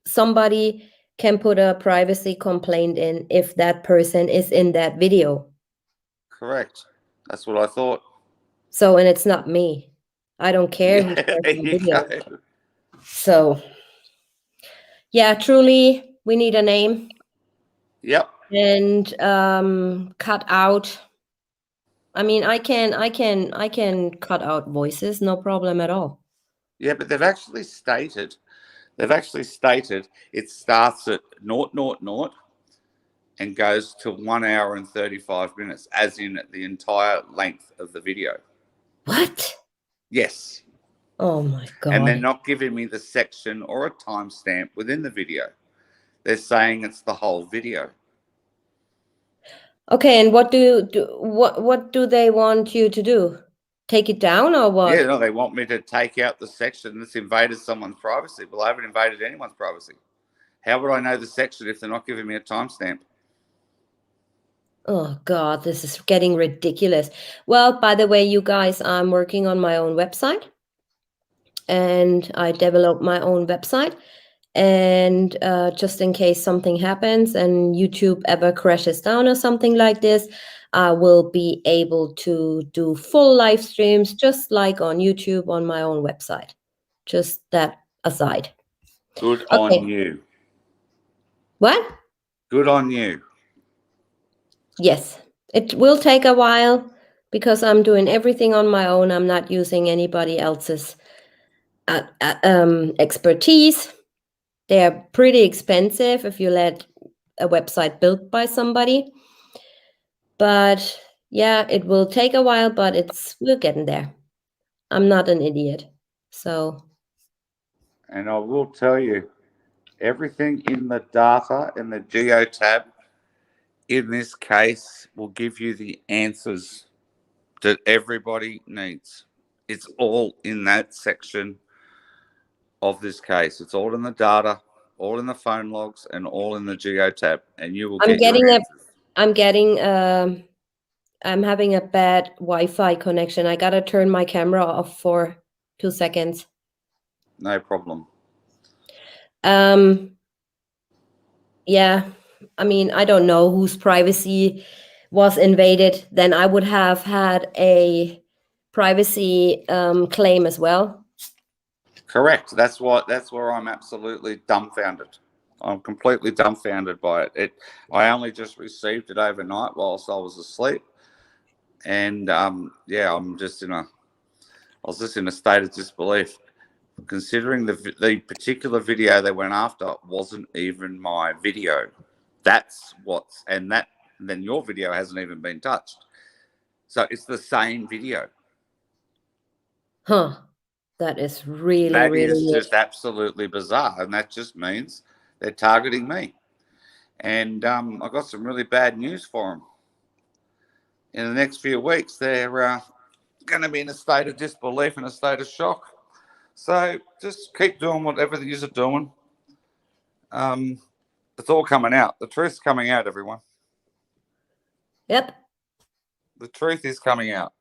somebody can put a privacy complaint in if that person is in that video. Correct. That's what I thought. So, and it's not me. I don't care who's in the video. So, yeah, truly, we need a name. Yep. And cut out. I mean, I can cut out voices, no problem at all. Yeah, but they've actually stated it starts at 000 and goes to 1 hour and 35 minutes, as in the entire length of the video. What? Yes. Oh my God. And they're not giving me the section or a timestamp within the video. They're saying it's the whole video. Okay, and what do they want you to do? Take it down or what? Yeah, no, they want me to take out the section that's invaded someone's privacy. Well, I haven't invaded anyone's privacy. How would I know the section if they're not giving me a timestamp? Oh God, this is getting ridiculous. Well, by the way, you guys, I'm working on my own website, and I developed my own website. And just in case something happens and YouTube ever crashes down or something like this, I will be able to do full live streams just like on YouTube on my own website. Just that aside. Good on you. What? Good on you. Yes, it will take a while because I'm doing everything on my own. I'm not using anybody else's expertise. They're pretty expensive if you let a website built by somebody. But yeah, it will take a while, but we're getting there. I'm not an idiot. So, And I will tell you, everything in the data in the geo tab in this case will give you the answers that everybody needs. It's all in that section of this case. It's all in the data, all in the phone logs, and all in the geo tab, and you will I'm get your getting answers. I'm having a bad Wi-Fi connection. I gotta turn my camera off for 2 seconds. No problem. Yeah, I mean, I don't know whose privacy was invaded. Then I would have had a privacy claim as well. Correct. That's where I'm absolutely dumbfounded. I'm completely dumbfounded by it. I only just received it overnight whilst I was asleep, and yeah, I was just in a state of disbelief, considering the particular video they went after wasn't even my video. Then your video hasn't even been touched, so it's the same video. Huh. That is really, That really is weird. just absolutely bizarre, and that just means they're targeting me. And I got some really bad news for them. In the next few weeks, they're going to be in a state of disbelief and a state of shock. So just keep doing whatever you're doing. It's all coming out. The truth's coming out, everyone. Yep. The truth is coming out.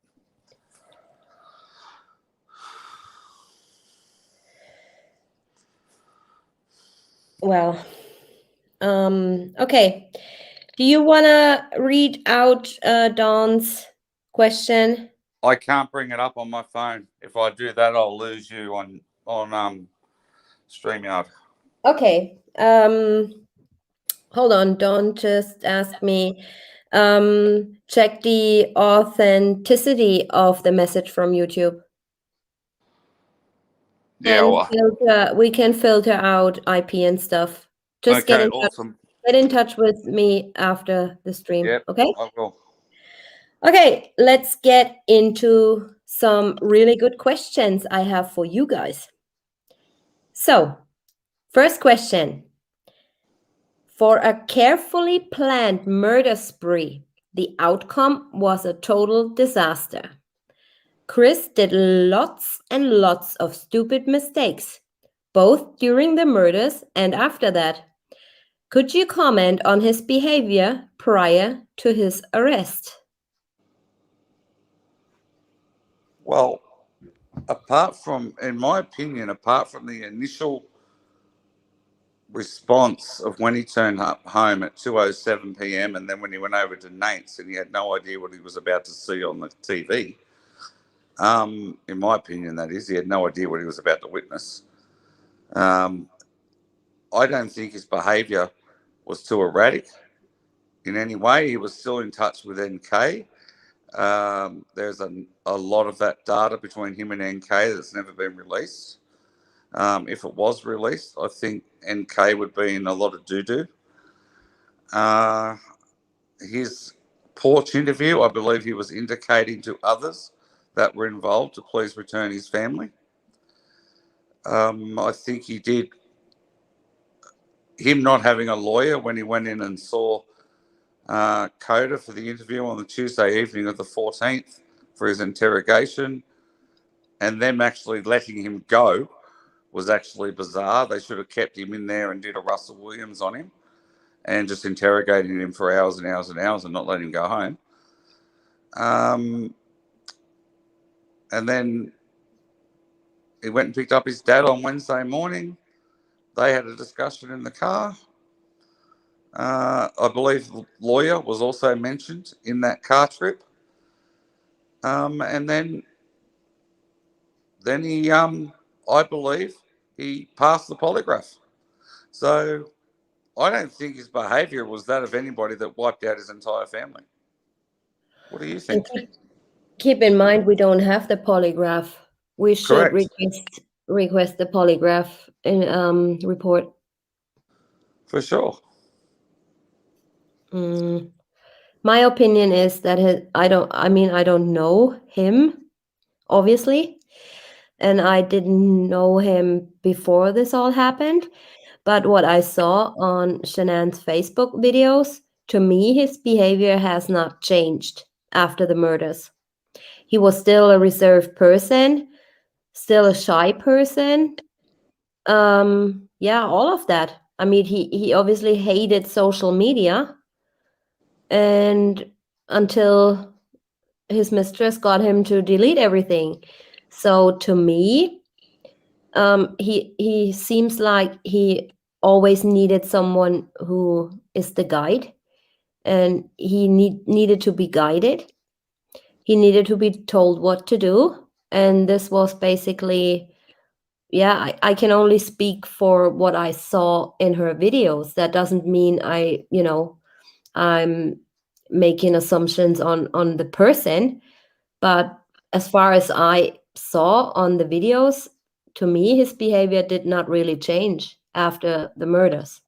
Well, okay. Do you want to read out Dawn's question? I can't bring it up on my phone. If I do that, I'll lose you on StreamYard. Okay. Hold on. Dawn just asked me check the authenticity of the message from YouTube. Yeah, well, we can filter out IP and stuff. Just okay, awesome. Get in touch with me after the stream. Yep, Okay. I will. Okay, let's get into some really good questions I have for you guys. So, first question. For a carefully planned murder spree, the outcome was a total disaster. Chris did lots and lots of stupid mistakes, both during the murders and after that. Could you comment on his behavior prior to his arrest? Well, in my opinion, apart from the initial response of when he turned up home at 2:07 p.m. and then when he went over to Nate's and he had no idea what he was about to see on the TV. In my opinion, that is, he had no idea what he was about to witness. I don't think his behaviour was too erratic in any way. He was still in touch with NK. There's a lot of that data between him and NK that's never been released. If it was released, I think NK would be in a lot of doo-doo. His porch interview, I believe he was indicating to others that were involved to please return his family. I think he did. Him not having a lawyer when he went in and saw Coda for the interview on the Tuesday evening of the 14th for his interrogation, and them actually letting him go was actually bizarre. They should have kept him in there and did a Russell Williams on him and just interrogating him for hours and hours and hours and not letting him go home. And then he went and picked up his dad on Wednesday morning. They had a discussion in the car. I believe the lawyer was also mentioned in that car trip. And then he, I believe, he passed the polygraph. So I don't think his behaviour was that of anybody that wiped out his entire family. What do you think? And keep in mind, we don't have the polygraph. We should Correct. request the polygraph in report. For sure. My opinion is that I don't know him, obviously, and I didn't know him before this all happened. But what I saw on Shanann's Facebook videos, to me, his behavior has not changed after the murders. He was still a reserved person, still a shy person. Yeah, all of that. I mean, he obviously hated social media, and until his mistress got him to delete everything. So to me, he seems like he always needed someone who is the guide, and he needed to be guided. He needed to be told what to do, and this was basically, yeah, I can only speak for what I saw in her videos. That doesn't mean I'm making assumptions on the person, but as far as I saw on the videos, to me, his behavior did not really change after the murders.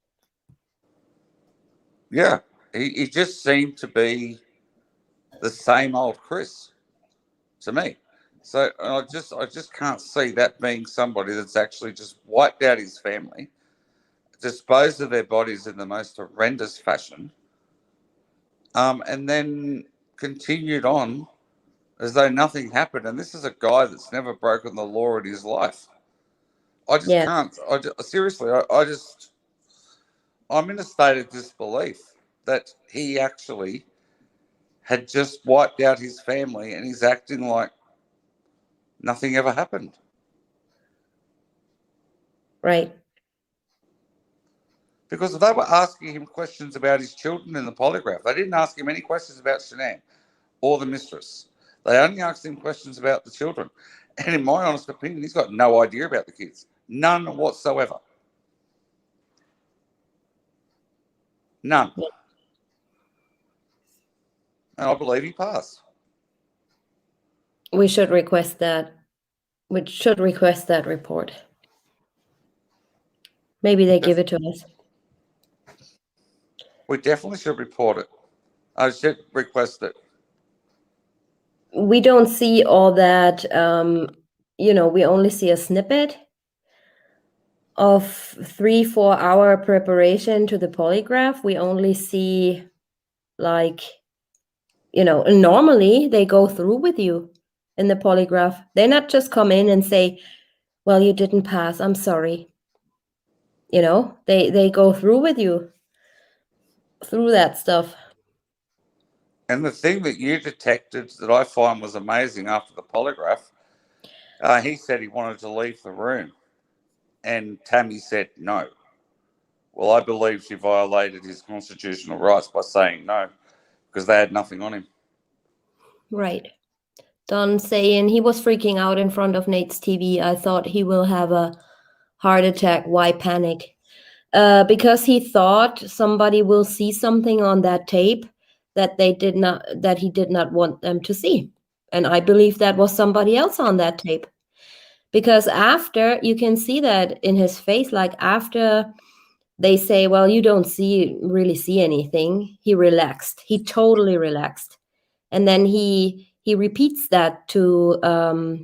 Yeah. He just seemed to be the same old Chris to me. So I just can't see that being somebody that's actually just wiped out his family, disposed of their bodies in the most horrendous fashion, and then continued on as though nothing happened. And this is a guy that's never broken the law in his life. I just Yeah, can't. Seriously, I'm in a state of disbelief that he actually had just wiped out his family and he's acting like nothing ever happened. right. Because if they were asking him questions about his children in the polygraph, they didn't ask him any questions about Shanann or the mistress. They only asked him questions about the children. And in my honest opinion, he's got no idea about the kids. None whatsoever. None. Yeah. And I believe he passed. We should request that. We should request that report. Maybe they give it to us. We definitely should report it. I should request it. We don't see all that. We only see a snippet of 3-4 hour preparation to the polygraph. We only see, like, normally they go through with you in the polygraph. They not just come in and say, well, you didn't pass, I'm sorry. They go through with you through that stuff. And the thing that you detected that I find was amazing after the polygraph, he said he wanted to leave the room. And Tammy said no. Well, I believe she violated his constitutional rights by saying no, because they had nothing on him. Right. Don saying he was freaking out in front of Nate's TV. I thought he will have a heart attack. Why panic? Because he thought somebody will see something on that tape that he did not want them to see. And I believe that was somebody else on that tape. Because after, you can see that in his face, like after they say, well, you don't really see anything, he relaxed. He totally relaxed. And then he repeats that to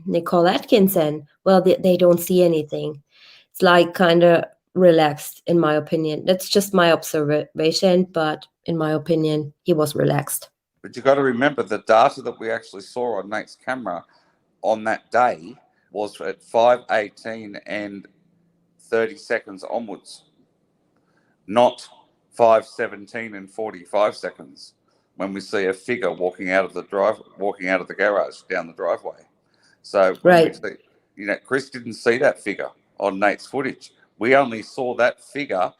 Nicole Atkinson. Well, they don't see anything. It's like kind of relaxed, in my opinion. That's just my observation, but in my opinion, he was relaxed. But you've got to remember the data that we actually saw on Nate's camera on that day was at 5:18 and 30 seconds onwards, not 5:17 and 45 seconds when we see a figure walking out of the garage down the driveway. So when we see, Chris didn't see that figure on Nate's footage. We only saw that figure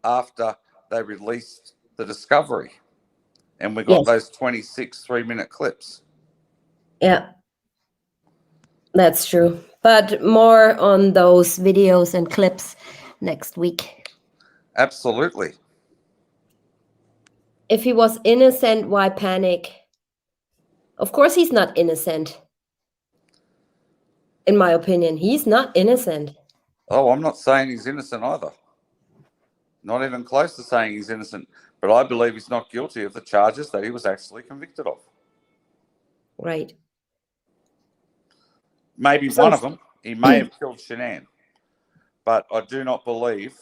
after they released the discovery, and we got those 26 3-minute clips. Yeah, that's true. But more on those videos and clips next week. Absolutely. If he was innocent, why panic? Of course he's not innocent. In my opinion, he's not innocent. Oh, I'm not saying he's innocent either. Not even close to saying he's innocent. But I believe he's not guilty of the charges that he was actually convicted of. Right. Maybe So- one of them, he may have killed Shanann. But I do not believe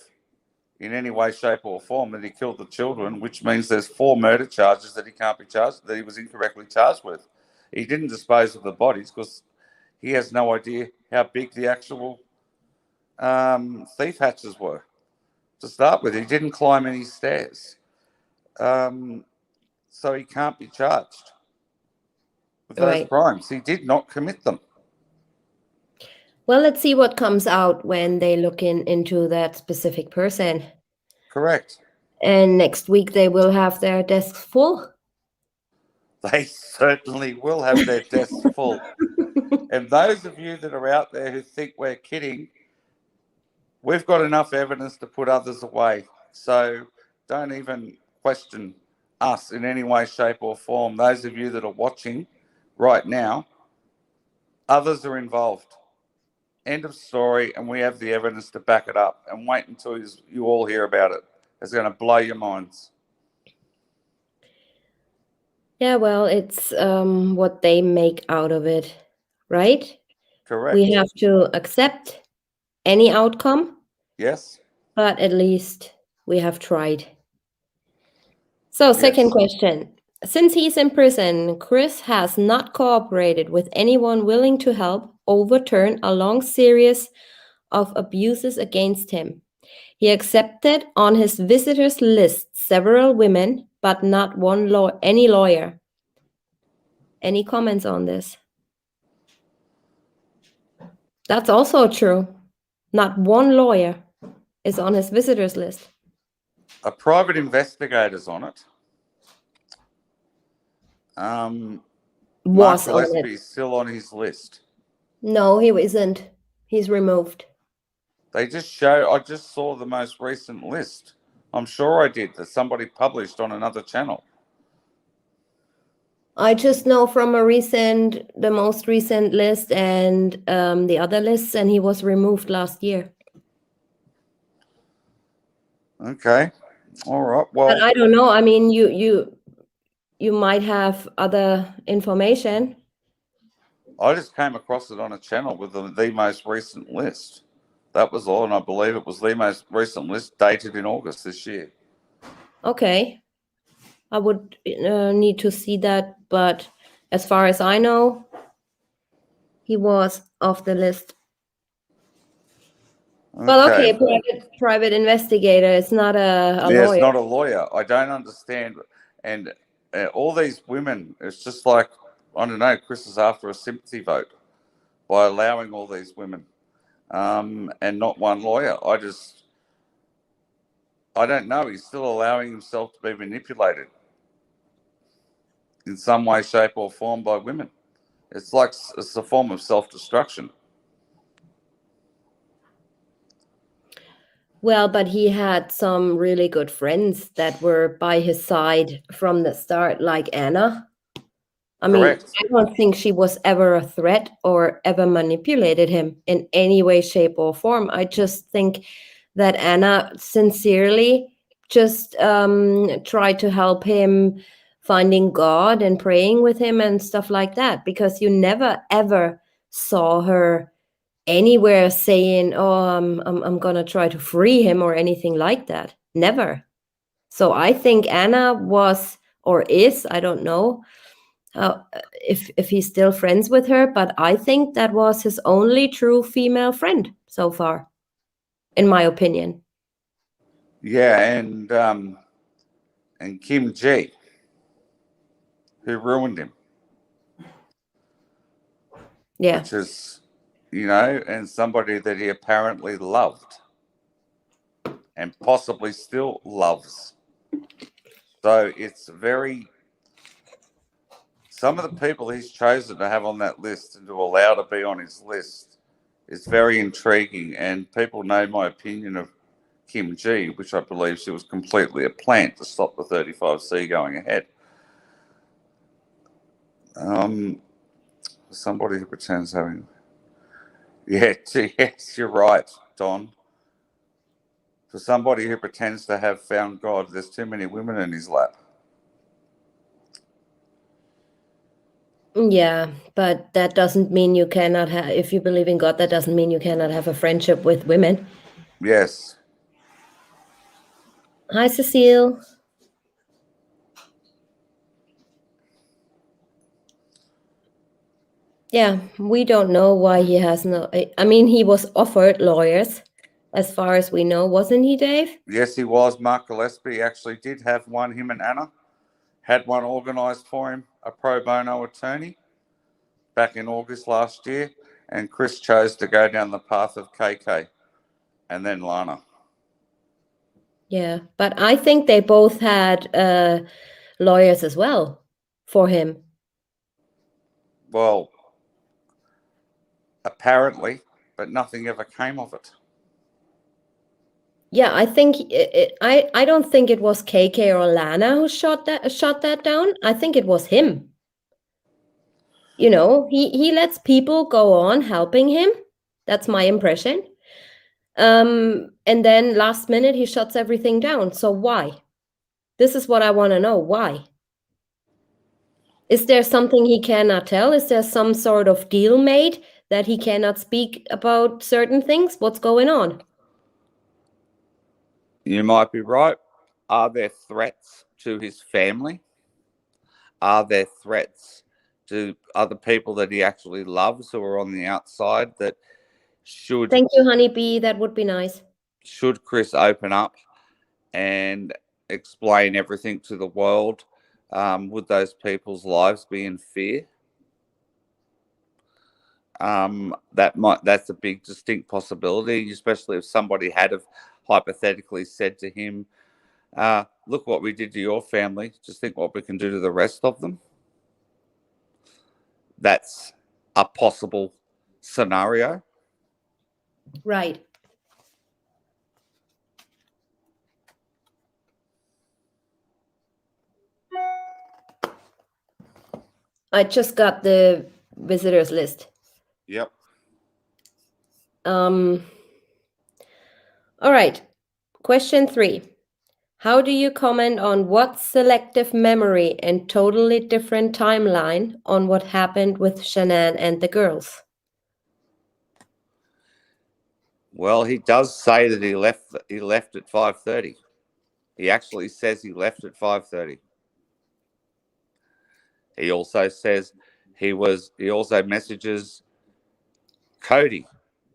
in any way, shape, or form that he killed the children, which means there's 4 murder charges that he can't be charged, that he was incorrectly charged with. He didn't dispose of the bodies because he has no idea how big the actual thief hatches were. To start with, he didn't climb any stairs. So he can't be charged with those crimes. He did not commit them. Well, let's see what comes out when they look into that specific person. Correct. And next week they will have their desks full. They certainly will have their desks full. And those of you that are out there who think we're kidding, we've got enough evidence to put others away. So don't even question us in any way, shape, or form. Those of you that are watching right now, others are involved. End of story. And we have the evidence to back it up. And wait until you all hear about it. It's going to blow your minds. Yeah, well, it's what they make out of it, right? Correct. We have to accept any outcome. Yes. But at least we have tried. So, second question. Since he's in prison, Chris has not cooperated with anyone willing to help overturn a long series of abuses against him. He accepted on his visitors list several women, but not any lawyer. Any comments on this? That's also true. Not one lawyer is on his visitors list. A private investigator's on it. Mark Gillespie's still on his list. No, he isn't. He's removed. I just saw the most recent list. I'm sure I did, that somebody published on another channel. I just know from the most recent list and the other lists, and he was removed last year. Okay. All right. Well, but I don't know. I mean, you might have other information. I just came across it on a channel with the most recent list. That was all, and I believe it was the most recent list dated in August this year. Okay. I would need to see that, but as far as I know, he was off the list. Okay. Well, okay, private investigator. It's not a lawyer. It's not a lawyer. I don't understand. And all these women, it's just like, I don't know, Chris is after a sympathy vote by allowing all these women and not one lawyer. I don't know. He's still allowing himself to be manipulated in some way, shape, or form by women. It's a form of self-destruction. Well, but he had some really good friends that were by his side from the start, like Anna. I mean, I don't think she was ever a threat or ever manipulated him in any way, shape, or form. I just think that Anna sincerely just tried to help him finding God and praying with him and stuff like that, because you never, ever saw her anywhere saying, oh, I'm going to try to free him or anything like that. Never. So I think Anna was or is, I don't know, if he's still friends with her, but I think that was his only true female friend so far, in my opinion. Yeah, and Kim G, who ruined him. Yeah. Which is, and somebody that he apparently loved and possibly still loves. So it's some of the people he's chosen to have on that list and to allow to be on his list is very intriguing. And people know my opinion of Kim G, which I believe she was completely a plant to stop the 35C going ahead. Somebody who pretends having... Yeah, yes, you're right, Don. For somebody who pretends to have found God, there's too many women in his lap. Yeah, but that doesn't mean you cannot have, if you believe in God, that doesn't mean you cannot have a friendship with women. Yes. Hi, Cecile. Yeah, we don't know why he has no... I mean, he was offered lawyers, as far as we know, wasn't he, Dave? Yes, he was. Mark Gillespie actually did have one, him and Anna. Had one organised for him, a pro bono attorney, back in August last year. And Chris chose to go down the path of KK and then Lana. Yeah, but I think they both had lawyers as well for him. Well, apparently, but nothing ever came of it. Yeah, I think I don't think it was KK or Lana who shot that down. I think it was him. You know, he lets people go on helping him. That's my impression. And then last minute he shuts everything down. So why? This is what I want to know. Why? Is there something he cannot tell? Is there some sort of deal made that he cannot speak about certain things? What's going on? You might be right. Are there threats to his family? Are there threats to other people that he actually loves who are on the outside that should... Thank you, Honeybee. That would be nice. Should Chris open up and explain everything to the world, would those people's lives be in fear? That's a big distinct possibility, especially if somebody had have hypothetically said to him, look what we did to your family, just think what we can do to the rest of them. That's a possible scenario. Right. I just got the visitors list. Yep. All right. Question 3. How do you comment on what selective memory and totally different timeline on what happened with Shanann and the girls? Well, he does say that he left at 5:30. He actually says he left at 5:30. He also says he also messages Cody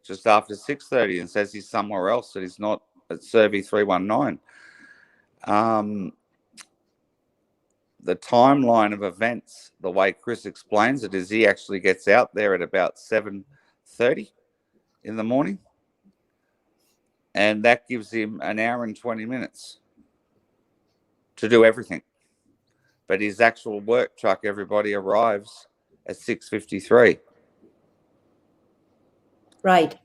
just after 6:30 and says he's somewhere else, that he's not at Survey 319. The timeline of events, the way Chris explains it, is he actually gets out there at about 7:30 in the morning, and that gives him an hour and 20 minutes to do everything. But his actual work truck, everybody, arrives at 6:53. Right.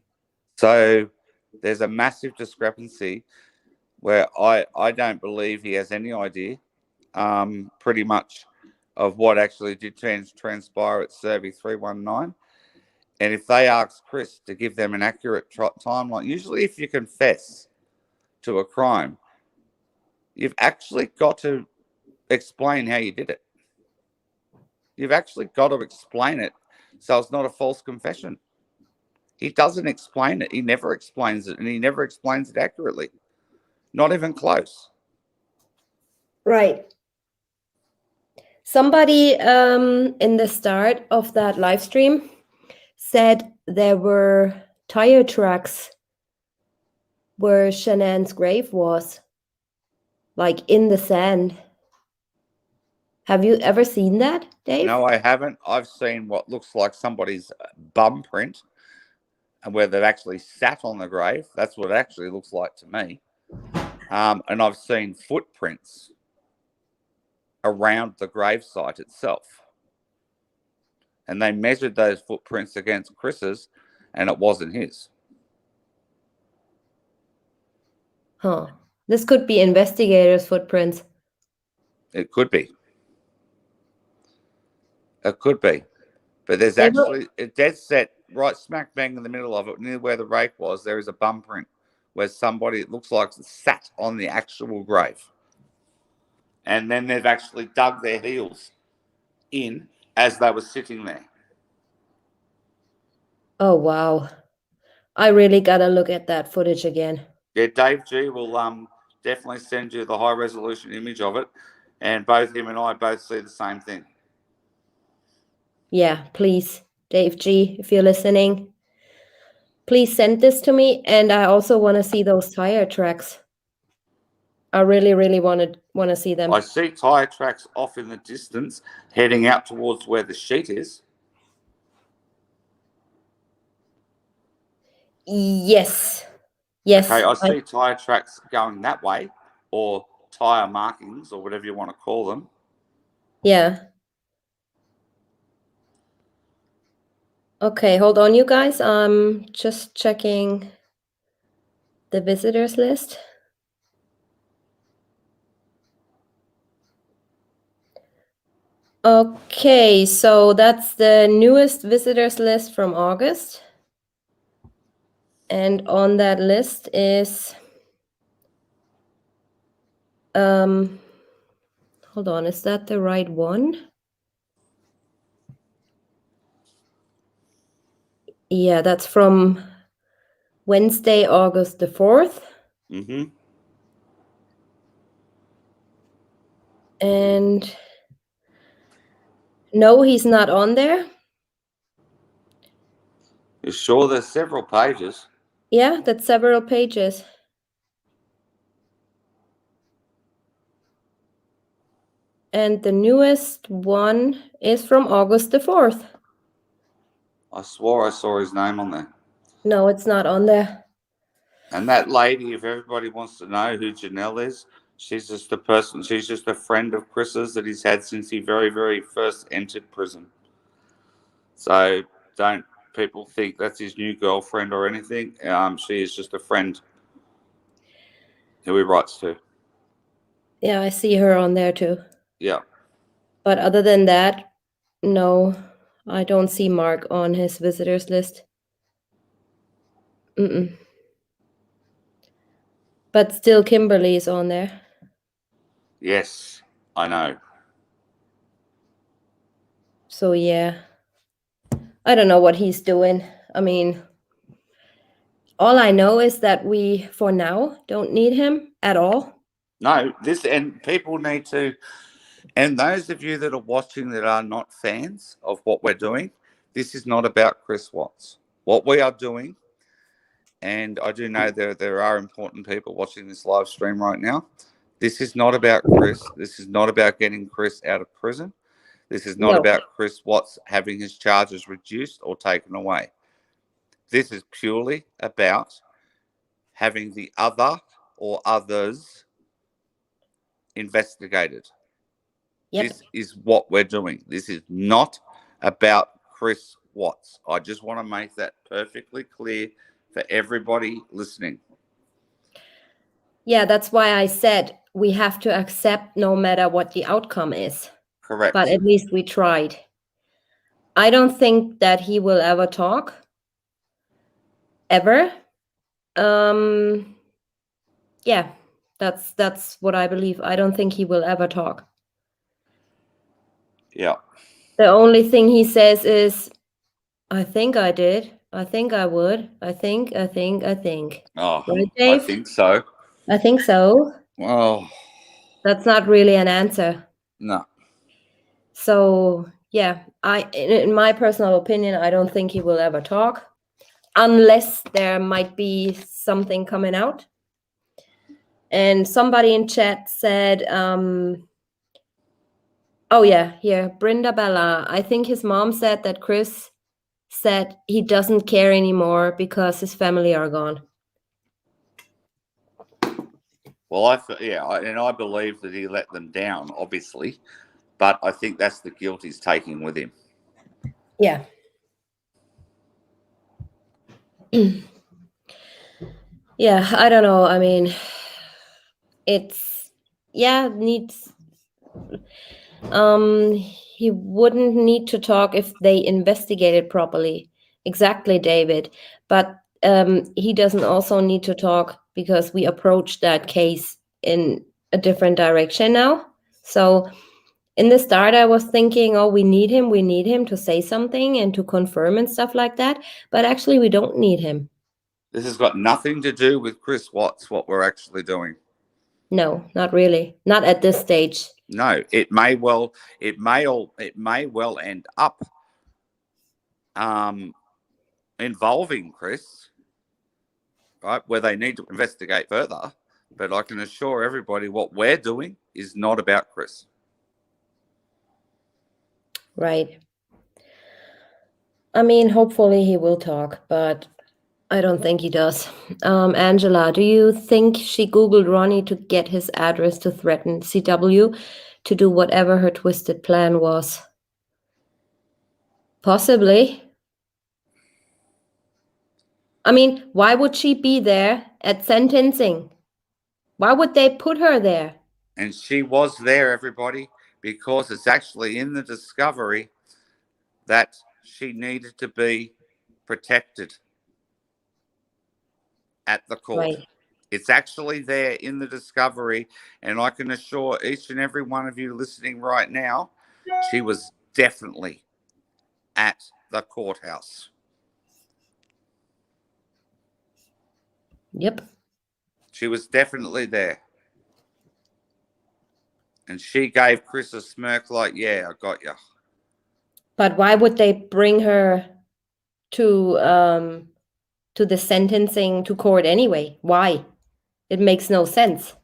So there's a massive discrepancy where I don't believe he has any idea pretty much of what actually did transpire at Survey 319. And if they ask Chris to give them an accurate timeline, usually if you confess to a crime, you've actually got to explain how you did it. You've actually got to explain it so it's not a false confession. He doesn't explain it. He never explains it, and he never explains it accurately. Not even close. Right. Somebody in the start of that live stream said there were tire tracks where Shanann's grave was, like in the sand. Have you ever seen that, Dave? No, I haven't. I've seen what looks like somebody's bum print, and where they've actually sat on the grave. That's what it actually looks like to me. And I've seen footprints around the gravesite itself. And they measured those footprints against Chris's, and it wasn't his. Huh. This could be investigators' footprints. It could be. It could be. But there's They were, actually a dead set right smack bang in the middle of it, near where the rake was. There is a bum print where somebody, it looks like, sat on the actual grave. And then they've actually dug their heels in as they were sitting there. oh, wow. I really gotta look at that footage again. Yeah, Dave G will definitely send you the high resolution image of it, and both him and I both see the same thing. Yeah, please, Dave G, if you're listening, please send this to me. And I also want to see those tire tracks. I really, really want to see them. I see tire tracks off in the distance, heading out towards where the sheet is. Yes. Yes. Okay, I see tire tracks going that way, or tire markings, or whatever you want to call them. Yeah. Okay, hold on, you guys. I'm just checking the visitors list. Okay, so that's the newest visitors list from August. And on that list is, hold on, is that the right one? Yeah, that's from Wednesday, August the 4th. Mm-hmm. And no, he's not on there. You sure there's several pages? Yeah, that's several pages. And the newest one is from August the 4th. I swore I saw his name on there. No, it's not on there. And that lady, if everybody wants to know who Janelle is, she's just a person, she's just a friend of Chris's that he's had since he very, very first entered prison. So don't people think that's his new girlfriend or anything. She is just a friend who he writes to. Yeah, I see her on there too. Yeah. But other than that, no, I don't see Mark on his visitors list. Mm-mm. But still Kimberly is on there. Yes, I know. So yeah, I don't know what he's doing. I mean, all I know is that we, for now, don't need him at all. No, and people need to, and those of you that are watching that are not fans of what we're doing, this is not about Chris Watts. What we are doing, and I do know there are important people watching this live stream right now. This is not about Chris. This is not about getting Chris out of prison. This is not about Chris Watts having his charges reduced or taken away. This is purely about having the other or others investigated. Yep. This is what we're doing. This is not about Chris Watts. I just want to make that perfectly clear for everybody listening. Yeah, that's why I said we have to accept no matter what the outcome is. Correct. But at least we tried. I don't think that he will ever talk. Ever. Yeah, that's what I believe. I don't think he will ever talk. Yeah. The only thing he says is, I think I did. I think I would. I think. Oh, right, Dave? I think so. I think so. Oh, That's not really an answer. no. So yeah, in my personal opinion, I don't think he will ever talk, unless there might be something coming out. And somebody in chat said, oh yeah, here, Brinda Bella. I think his mom said that Chris said he doesn't care anymore because his family are gone. Well, I believe that he let them down, obviously, but I think that's the guilt he's taking with him. Yeah. Yeah, I don't know. I mean, needs he wouldn't need to talk if they investigated properly. Exactly, David. But he doesn't also need to talk because we approached that case in a different direction now. So in the start, I was thinking, oh, we need him to say something and to confirm and stuff like that. But actually, we don't need him. This has got nothing to do with Chris Watts, what we're actually doing. No, not really. Not at this stage. No, it may well end up involving Chris, right, where they need to investigate further. But I can assure everybody what we're doing is not about Chris. Right. I mean, hopefully he will talk, but I don't think he does. Angela, do you think she Googled Ronnie to get his address to threaten CW to do whatever her twisted plan was? Possibly. I mean, why would she be there at sentencing? Why would they put her there? And she was there, everybody, because it's actually in the discovery that she needed to be protected at the court. Right. It's actually there in the discovery, and I can assure each and every one of you listening right now, she was definitely at the courthouse. Yep. She was definitely there. And she gave Chris a smirk like, yeah, I got you. But why would they bring her to the sentencing to court anyway? Why? It makes no sense.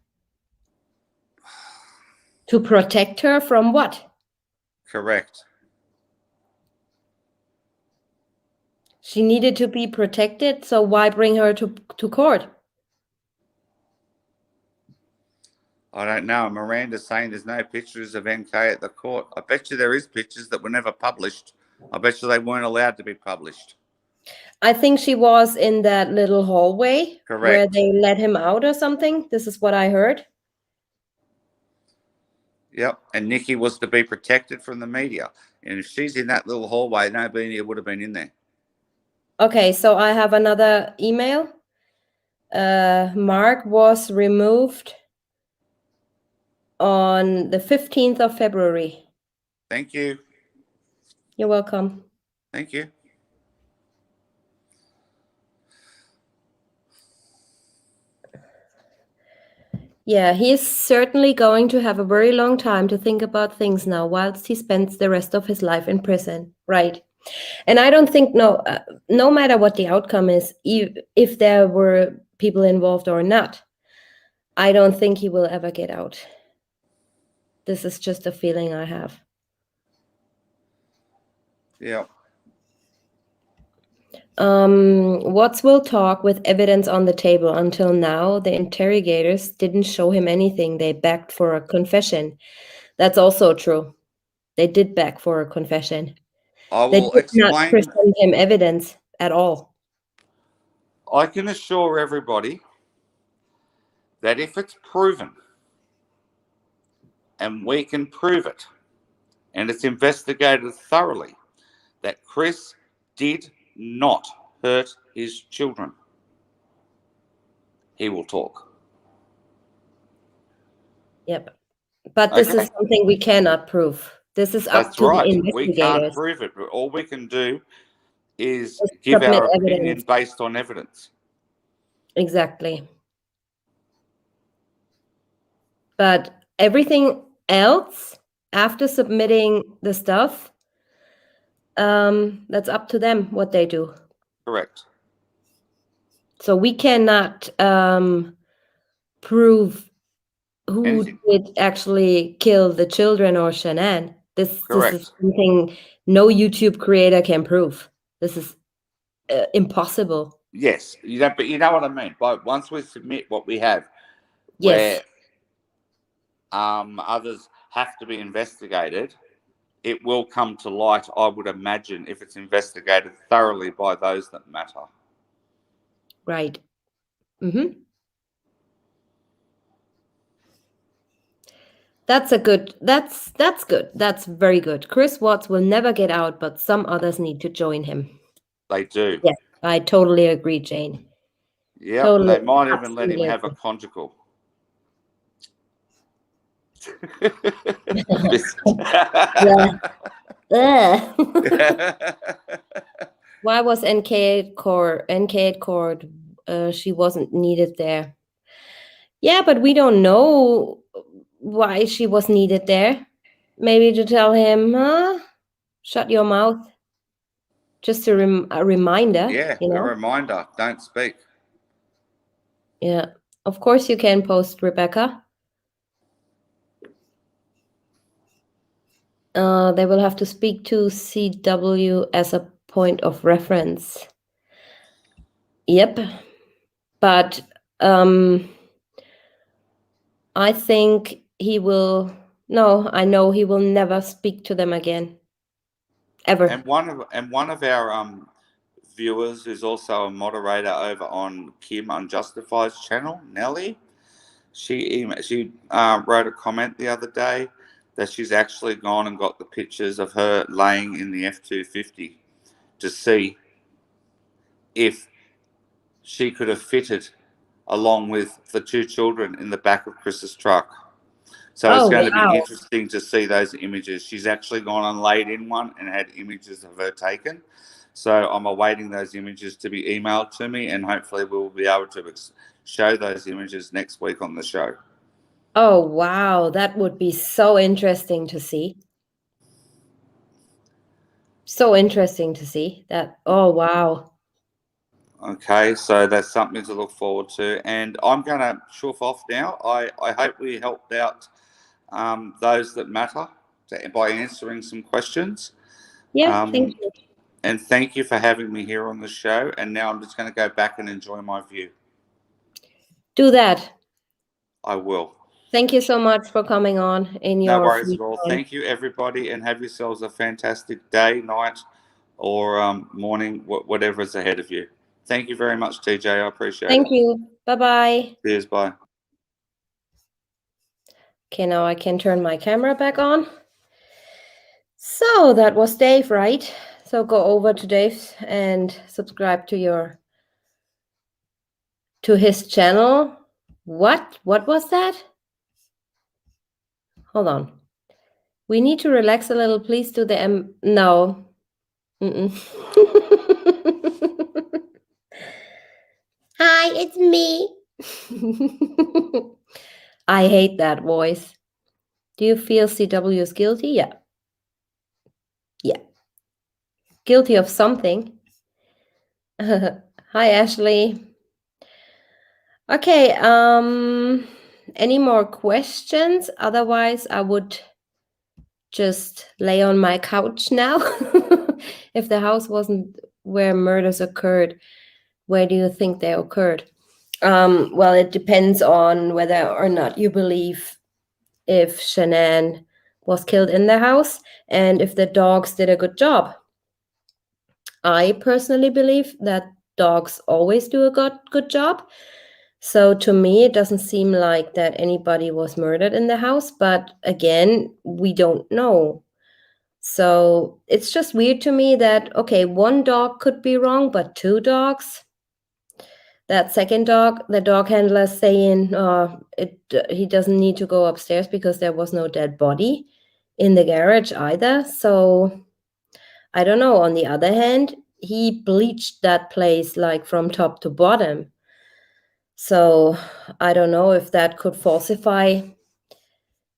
To protect her from what? Correct. She needed to be protected, so why bring her to court? I don't know. Miranda's saying there's no pictures of NK at the court. I bet you there is pictures that were never published. I bet you they weren't allowed to be published. I think she was in that little hallway. Correct. Where they let him out or something. This is what I heard. Yep. And Nikki was to be protected from the media. And if she's in that little hallway, nobody would have been in there. Okay, so I have another email. Mark was removed on the 15th of February. Thank you. You're welcome. Thank you. Yeah, he is certainly going to have a very long time to think about things now whilst he spends the rest of his life in prison. Right. And I don't think, no matter what the outcome is, if there were people involved or not, I don't think he will ever get out. This is just a feeling I have. Yeah. Watts will talk with evidence on the table. Until now, the interrogators didn't show him anything. They begged for a confession. That's also true. They did beg for a confession. They did not present him evidence at all. I can assure everybody that if it's proven, and we can prove it, and it's investigated thoroughly, that Chris did not hurt his children, he will talk. Yep. But this is something we cannot prove. This is up to the investigators. We can't prove it. All we can do is give our opinion based on evidence. Exactly. But everything else, after submitting the stuff, that's up to them what they do. Correct. So we cannot prove who did actually kill the children or Shanann. This is something no YouTube creator can prove. This is impossible. Yes, but you know what I mean. But once we submit what we have, yes, where others have to be investigated, it will come to light, I would imagine, if it's investigated thoroughly by those that matter. Right. Mm-hmm. That's good. That's good. That's very good. Chris Watts will never get out, but some others need to join him. They do. Yes, I totally agree, Jane. Yeah, Totally, they might even let him absolutely have a agree. conjugal. Ugh. Why was NK8 core? She wasn't needed there. Yeah, but we don't know why she was needed there. Maybe to tell him, shut your mouth. Just a reminder. Yeah, You a know. reminder. Don't speak. Yeah, of course you can post, Rebecca. They will have to speak to CW as a point of reference. Yep, but I think he will. No, I know he will never speak to them again, ever. And one of our viewers is also a moderator over on Kim Unjustified's channel, Nellie. She wrote a comment the other day that she's actually gone and got the pictures of her laying in the F-250 to see if she could have fitted along with the two children in the back of Chris's truck. So it's going to be interesting to see those images. She's actually gone and laid in one and had images of her taken. So I'm awaiting those images to be emailed to me, and hopefully we'll be able to show those images next week on the show. Oh, wow. That would be so interesting to see. So interesting to see that. Oh, wow. Okay, so that's something to look forward to. And I'm going to shoof off now. I hope we helped out those that matter by answering some questions. Yeah, thank you. And thank you for having me here on the show. And now I'm just going to go back and enjoy my view. Do that. I will. Thank you so much for coming on in your No worries at all. Thank you, everybody, and have yourselves a fantastic day, night, or morning, whatever is ahead of you. Thank you very much, TJ. I appreciate it. Thank you. Bye-bye. Cheers. Bye. Okay, now I can turn my camera back on. So that was Dave, right? So go over to Dave's and subscribe to his channel. What was that? Hold on. We need to relax a little. Please do the no. Hi, it's me. I hate that voice. Do you feel CW is guilty? Yeah. Yeah. Guilty of something. Hi, Ashley. Okay, any more questions? Otherwise, I would just lay on my couch now. If the house wasn't where murders occurred, where do you think they occurred? Well, it depends on whether or not you believe if Shanann was killed in the house and if the dogs did a good job. I personally believe that dogs always do a good job. So to me, it doesn't seem like that anybody was murdered in the house. But again, we don't know. So it's just weird to me that, okay, one dog could be wrong, but two dogs? That second dog, the dog handler saying he doesn't need to go upstairs because there was no dead body in the garage either. So I don't know. On the other hand, he bleached that place like from top to bottom. So I don't know if that could falsify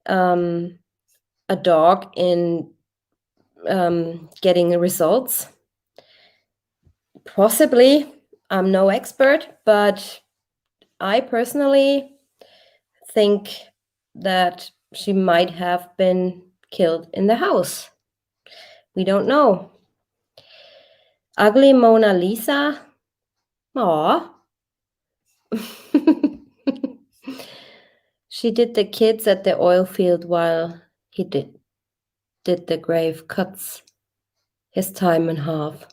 a dog in getting results. Possibly. I'm no expert, but I personally think that she might have been killed in the house. We don't know. Ugly Mona Lisa. Aw. She did the kids at the oil field while he did the grave cuts his time in half.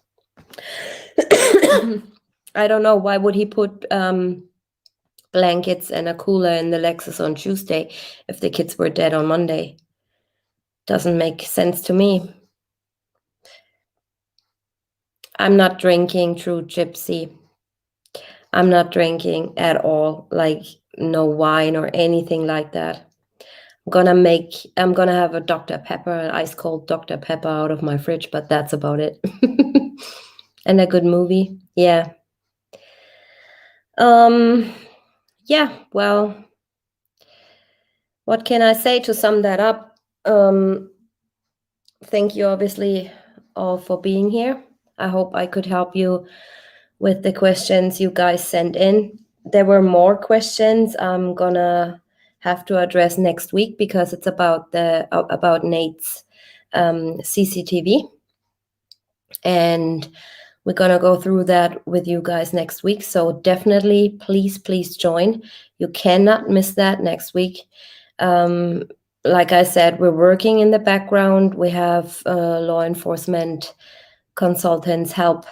I don't know, why would he put the blankets and a cooler in the Lexus on Tuesday if the kids were dead on Monday. Doesn't make sense to me. I'm not drinking, true gypsy. I'm not drinking at all, like no wine or anything like that. I'm gonna have a Dr. Pepper, an ice cold Dr. Pepper out of my fridge, but that's about it. And a good movie. Yeah. Yeah, well, what can I say to sum that up? Thank you obviously all for being here. I hope I could help you with the questions you guys sent in. There were more questions I'm gonna have to address next week because it's about Nate's CCTV, and we're gonna go through that with you guys next week. So definitely, please join. You cannot miss that next week. Like I said, we're working in the background. We have law enforcement consultants help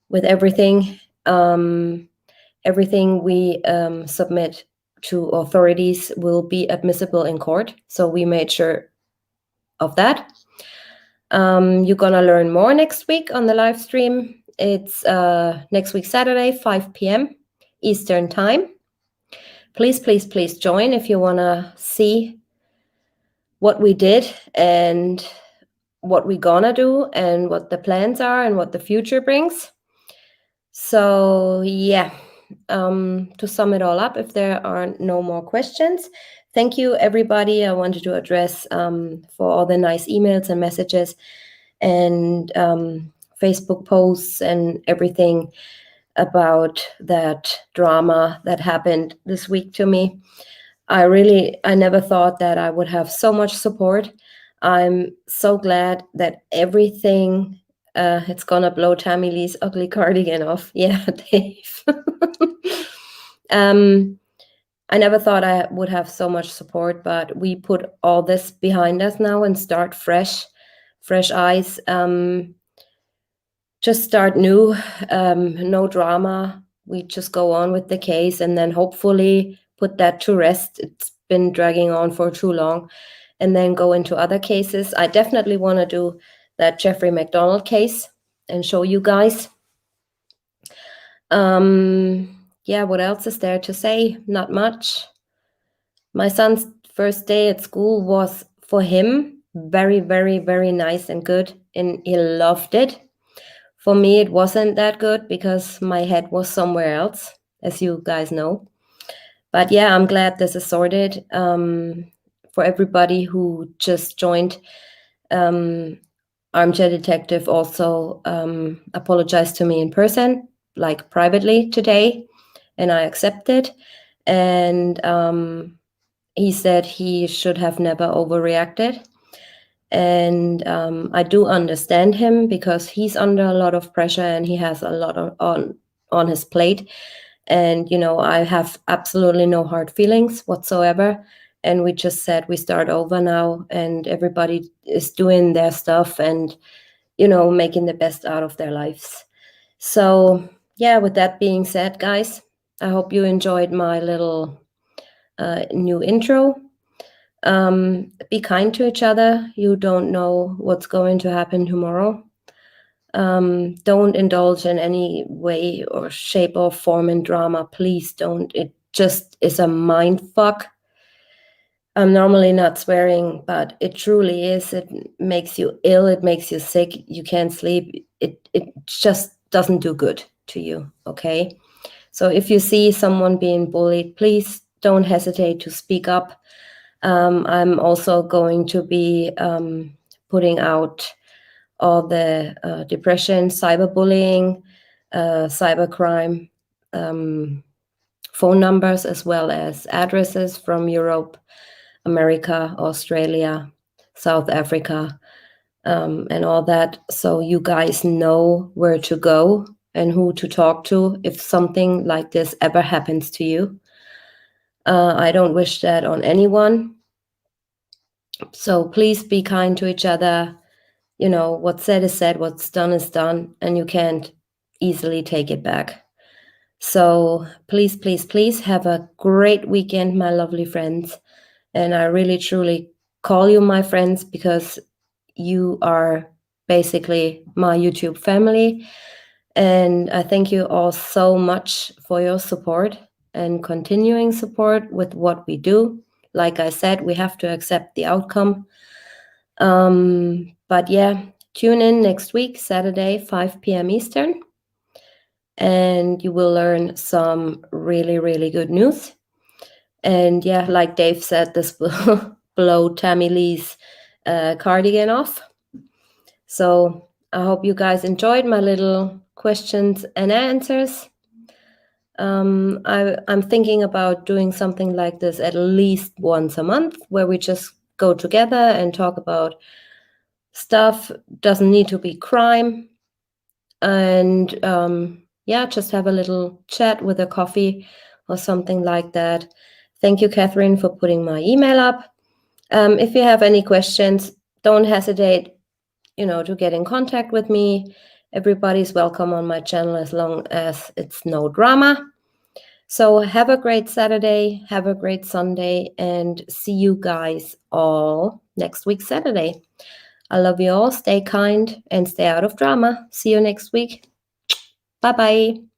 with everything. Everything we submit to authorities will be admissible in court. So we made sure of that. You're gonna learn more next week on the live stream. It's next week, Saturday, 5 p.m. Eastern time. Please join if you wanna see what we did and what we're gonna do and what the plans are and what the future brings. So yeah, to sum it all up, if there are no more questions, thank you everybody. I wanted to address for all the nice emails and messages and Facebook posts and everything about that drama that happened this week to me. I never thought that I would have so much support. I'm so glad that everything, it's gonna blow Tammy Lee's ugly cardigan off. Yeah, Dave. I never thought I would have so much support, but we put all this behind us now and start fresh eyes. Just start new, no drama. We just go on with the case and then hopefully put that to rest. It's been dragging on for too long, and then go into other cases. I definitely want to do that Jeffrey McDonald case and show you guys. Yeah, what else is there to say? Not much. My son's first day at school was for him very, very, very nice and good, and he loved it. For me, it wasn't that good because my head was somewhere else, as you guys know. But yeah, I'm glad this is sorted. For everybody who just joined, Armchair Detective also apologized to me in person, like privately today, and I accepted. And he said he should have never overreacted. And I do understand him because he's under a lot of pressure and he has a lot on his plate. And, you know, I have absolutely no hard feelings whatsoever. And we just said we start over now and everybody is doing their stuff and, you know, making the best out of their lives. So, yeah, with that being said, guys, I hope you enjoyed my little new intro. Be kind to each other. You don't know what's going to happen tomorrow. Don't indulge in any way or shape or form in drama. Please don't. It just is a mind fuck. I'm normally not swearing, but it truly is. It makes you ill. It makes you sick. You can't sleep. It just doesn't do good to you, okay? So if you see someone being bullied, please don't hesitate to speak up. I'm also going to be putting out all the depression, cyberbullying, cybercrime phone numbers, as well as addresses from Europe, America, Australia, South Africa, and all that. So you guys know where to go and who to talk to if something like this ever happens to you. I don't wish that on anyone. So please be kind to each other. You know, what's said is said, what's done is done, and you can't easily take it back. So please, please, please have a great weekend, my lovely friends. And I really, truly call you my friends because you are basically my YouTube family. And I thank you all so much for your support and continuing support with what we do. Like I said, we have to accept the outcome. But yeah, tune in next week, Saturday, 5 p.m. Eastern. And you will learn some really, really good news. And yeah, like Dave said, this will blow Tammy Lee's cardigan off. So I hope you guys enjoyed my little questions and answers. I'm thinking about doing something like this at least once a month, where we just go together and talk about stuff. Doesn't need to be crime. And yeah, just have a little chat with a coffee or something like that. Thank you, Catherine, for putting my email up. If you have any questions, don't hesitate, to get in contact with me. Everybody's welcome on my channel as long as it's no drama. So have a great Saturday, have a great Sunday, and see you guys all next week, Saturday. I love you all. Stay kind and stay out of drama. See you next week. Bye-bye.